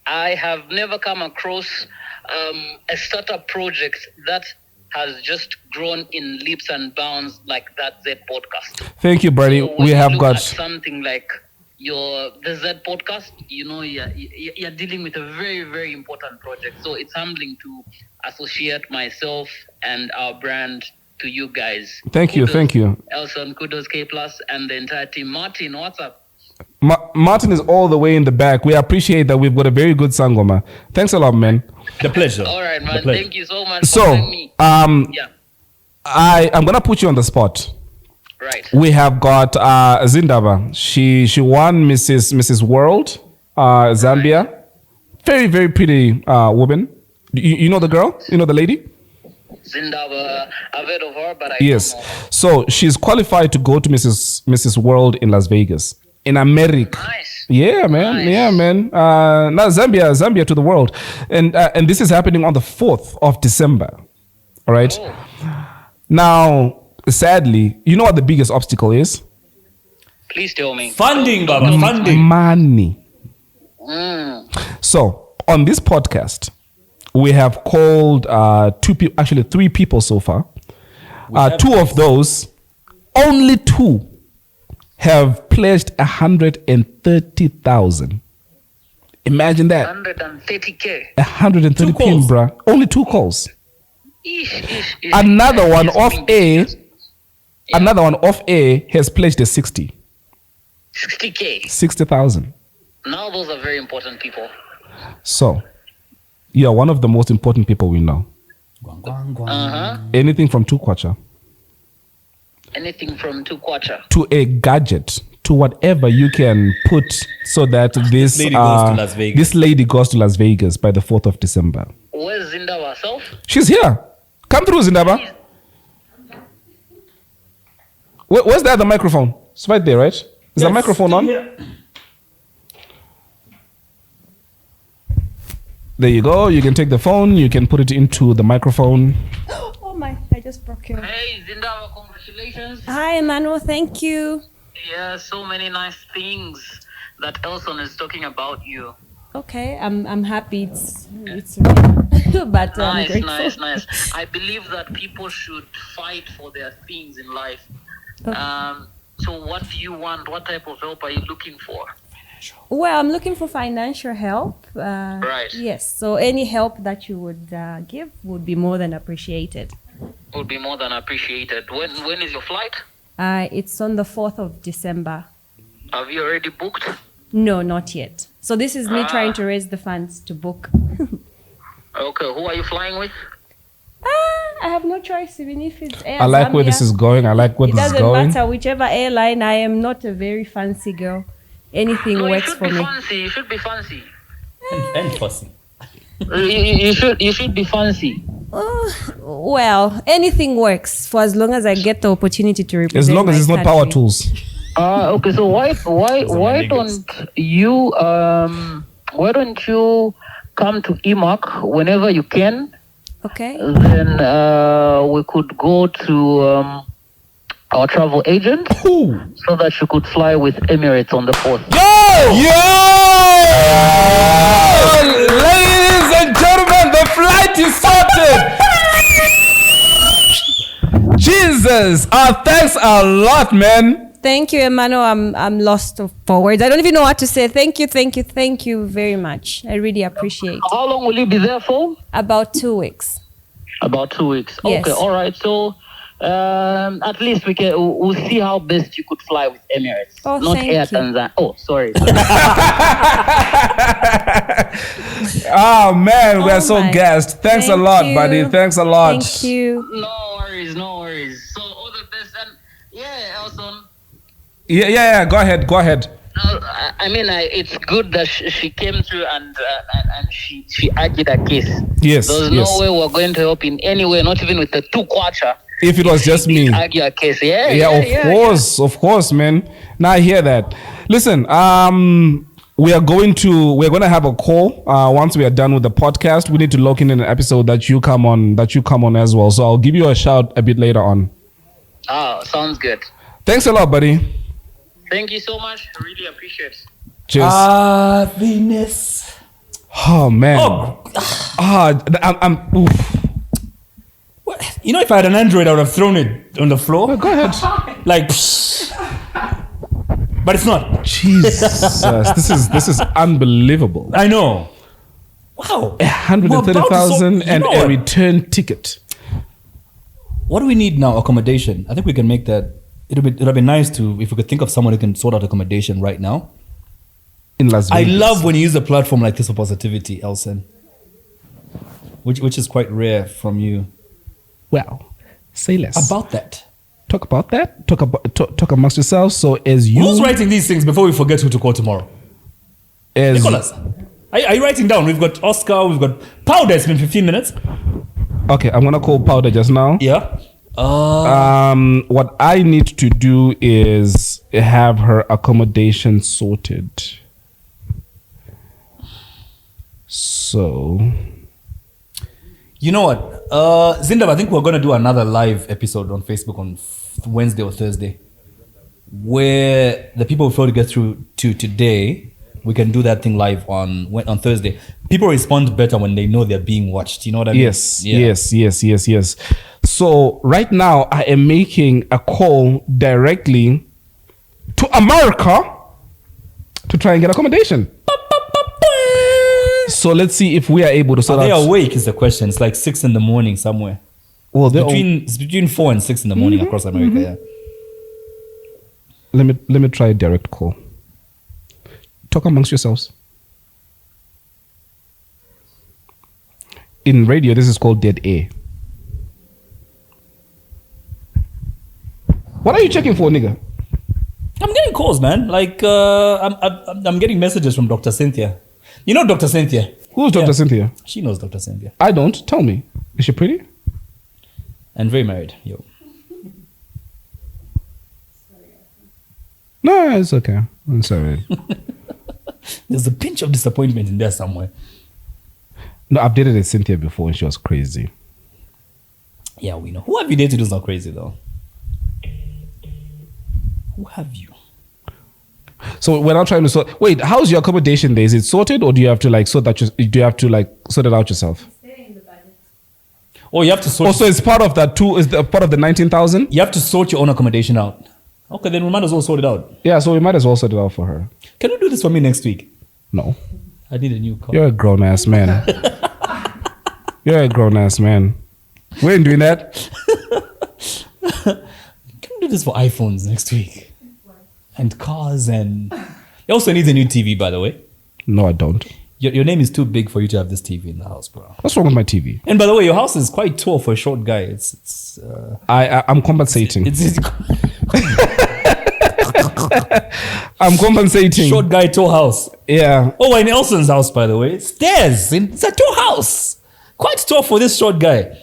I have never come across a startup project that has just grown in leaps and bounds like that Zed podcast. Thank you, buddy. So we have got something like the Zed podcast. You know, you're dealing with a very, very important project. So it's humbling to associate myself and our brand to you guys. Thank you. Elson, kudos K Plus, and the entire team. Martin, what's up? Martin is all the way in the back. We appreciate that we've got a very good sangoma. Thanks a lot, man. The pleasure. All right, man. Thank you so much for having me. I'm gonna put you on the spot. Right. We have got Zindaba. She won Mrs. World, Zambia. Right. Very, very pretty woman. You know the girl? You know the lady? Zindaba. I've heard of her, but I yes. don't know. So she's qualified to go to Mrs. World in Las Vegas, in America. Nice. Yeah, man. Nice. Yeah, man. Now Zambia to the world, and this is happening on the 4th of December. All right. Now, sadly, you know what the biggest obstacle is? Please tell me. Funding, Baba, funding. Money. So, on this podcast, we have called three people so far. Two of those, only two have pledged 130,000. Imagine that. 130K. 130 pin, bruh. Only two calls. Another one off air. Another one off air has pledged a 60. 60K. 60,000. Now those are very important people. So, you are one of the most important people we know. Anything from 2 kwacha Anything from 2 kwacha to a gadget to whatever you can put so that this lady goes to Las Vegas by the 4th of December. Where's Zindaba herself? She's here. Come through, Zindaba. Where's the other microphone? It's right there, right? Is the microphone on? There you go. You can take the phone. You can put it into the microphone. Oh my, I just broke your... Hey, Zindaba, congratulations. Hi, Emmanuel. Thank you. Yeah, so many nice things that Elson is talking about you. Okay, I'm happy. It's real. But I'm nice. I believe that people should fight for their things in life. So what do you want? What type of help are you looking for? Well, I'm looking for financial help. Right. Yes. So any help that you would give would be more than appreciated. Would be more than appreciated. When is your flight? It's on the 4th of December. Have you already booked? No, not yet. So this is me trying to raise the funds to book. Okay. Who are you flying with? I have no choice, even if it's Air I like Zambia. where this is going. It doesn't matter, whichever airline. I am not a very fancy girl. Anything works for me. You should be fancy. And fussy. You should be fancy. Well, anything works for as long as I get the opportunity to represent. As long as it's not power tools. Okay, so why don't you come to EMAC whenever you can? Okay. Then we could go to our travel agent so that you could fly with Emirates on the 4th. Ladies and gentlemen, the flight is sorted. Jesus, thanks a lot, man. Thank you, Emmanuel. I'm lost for words. I don't even know what to say. Thank you very much. I really appreciate it. How long will you be there for? About 2 weeks. About 2 weeks. Yes. Okay, all right. So at least we'll see how best you could fly with Emirates. Oh, not thank Air you. Tanzania. Oh, sorry. Oh man, we're so my. gassed. Thanks a Thank lot, you. buddy. Thanks a lot. Thank you. No worries. So all the best. And yeah, Elson. Yeah. Go ahead. I mean, it's good that she came through and she argued a case. Yes. There's no way we're going to help in any way, not even with the 2 kwacha. If it was just me. Argue a case. Of course, man. Now I hear that. Listen, we're going to have a call once we are done with the podcast. We need to lock in an episode that you come on as well. So I'll give you a shout a bit later on. Oh, sounds good. Thanks a lot, buddy. Thank you so much. I really appreciate it. Cheers. Venus. Oh man. I'm oof. You know, if I had an Android, I would have thrown it on the floor. Go ahead. Like, but it's not. Jesus, this is unbelievable. I know. Wow. 130,000 and a return ticket. What do we need now? Accommodation. I think we can make that. It'll be nice if we could think of someone who can sort out accommodation right now. In Las Vegas. I love when you use a platform like this for positivity, Elson. Which is quite rare from you. Well, say less about that. Talk about that. Talk amongst yourselves. So as you, who's writing these things before we forget who to call tomorrow? Nicholas, are you writing down? We've got Oscar. We've got Powder. It's been 15 minutes. Okay, I'm gonna call Powder just now. Yeah. What I need to do is have her accommodation sorted. So, you know what? Zinda, I think we're going to do another live episode on Facebook on Wednesday or Thursday, where the people who failed to get through to today, we can do that thing live on Thursday. People respond better when they know they're being watched. You know what I mean? Yes. So right now, I am making a call directly to America to try and get accommodation. So let's see if we are able to sort out. Are they awake is the question. It's like 6 a.m. somewhere. Well, it's between 4 and 6 a.m. across America. Yeah. Let me try a direct call. Talk amongst yourselves. In radio, this is called dead air. What are you checking for, nigga? I'm getting calls, man. Like I'm getting messages from Dr. Cynthia. You know Dr. Cynthia? Who's Dr. Cynthia? She knows Dr. Cynthia. I don't. Tell me. Is she pretty? And very married. Yo. No, it's okay. I'm sorry. There's a pinch of disappointment in there somewhere. No, I've dated Cynthia before and she was crazy. Yeah, we know. Who have you dated who's not crazy though? Who have you? So we're not trying to sort. Wait, how's your accommodation there? Is it sorted, or do you have to like sort that? Do you have to like sort it out yourself? Oh, you have to sort. Also, it's part of that too. Is part of the 19,000? You have to sort your own accommodation out. Okay, then we might as well sort it out. Yeah, so we might as well sort it out for her. Can you do this for me next week? No. I need a new car. You're a grown ass man. You're a grown ass man. We ain't doing that. Can we do this for iPhones next week? And cars and... You also need a new TV, by the way. No, I don't. Your name is too big for you to have this TV in the house, bro. What's wrong with my TV? And by the way, your house is quite tall for a short guy. I'm compensating. I'm compensating. Short guy, tall house. Yeah. Oh, in Elson's house, by the way. Stairs. It's a tall house. Quite tall for this short guy.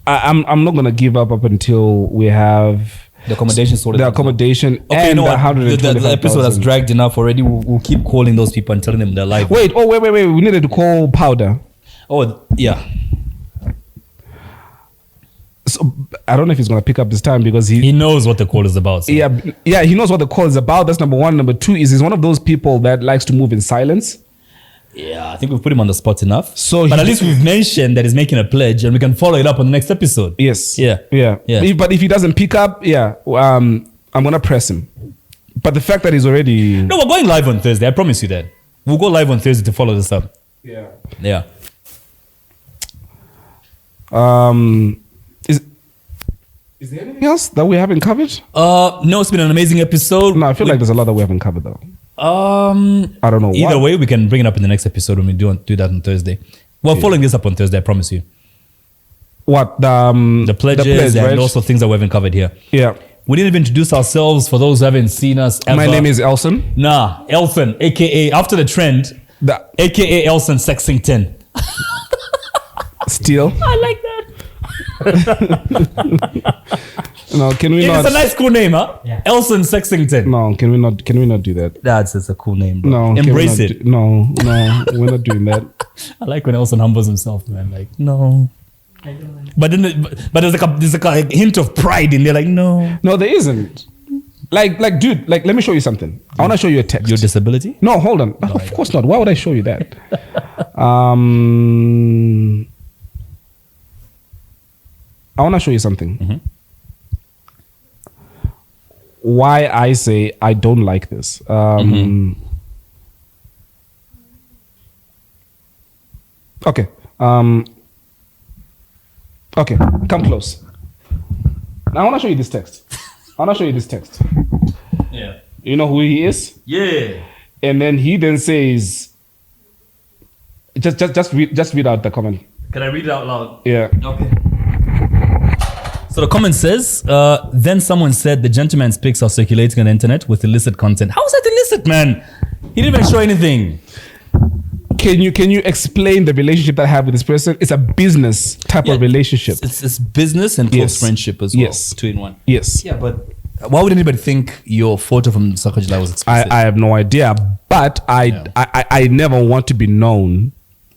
I'm not gonna give up until we have the accommodation sorted. The accommodation okay, and you know the episode has dragged enough already. We'll keep calling those people and telling them they're live. Wait. We needed to call Powder. Oh yeah. So I don't know if he's gonna pick up this time because he knows what the call is about. So. Yeah, he knows what the call is about. That's number one. Number two is he's one of those people that likes to move in silence. Yeah, I think we've put him on the spot enough. But at least we've mentioned that he's making a pledge and we can follow it up on the next episode. Yes. Yeah. But if he doesn't pick up, I'm going to press him. But the fact that he's already... No, we're going live on Thursday. I promise you that. We'll go live on Thursday to follow this up. Yeah. Yeah. Is there anything else that we haven't covered? No, it's been an amazing episode. No, I feel like there's a lot that we haven't covered though. I don't know. Either way, we can bring it up in the next episode when we do that on Thursday. We're following this up on Thursday, I promise you. What? The pledges and right? also things that we haven't covered here. Yeah. We didn't even introduce ourselves for those who haven't seen us ever. My name is Elson. Nah, Elson, aka after the trend, aka Elson Sexington. Still. I like that. No, can we not? It's a nice cool name, huh? Yeah. Elson Sexington. No, can we not do that? That's a cool name, bro. No, embrace it. No, we're not doing that. I like when Elson humbles himself, man. Like, no. I don't like it. But there's like a hint of pride in there, like, no. No, there isn't. Like, dude, let me show you something. I want to show you a text. Your disability? No, hold on. No, of course not. Why would I show you that? I want to show you something. Mm-hmm. Why I say I don't like this. Okay. Okay, come close. Now I want to show you this text. Yeah. You know who he is? Yeah. And then he then says, just read out the comment. Can I read it out loud? Yeah. Okay. So the comment says, then someone said the gentleman's pics are circulating on the internet with illicit content. How is that illicit, man? He didn't even show anything. Can you explain the relationship that I have with this person? It's a business type of relationship. It's business and close friendship as well. Yes. 2 in 1. Yes. Yeah, but why would anybody think your photo from Sakajila was explicit? I have no idea, but I never want to be known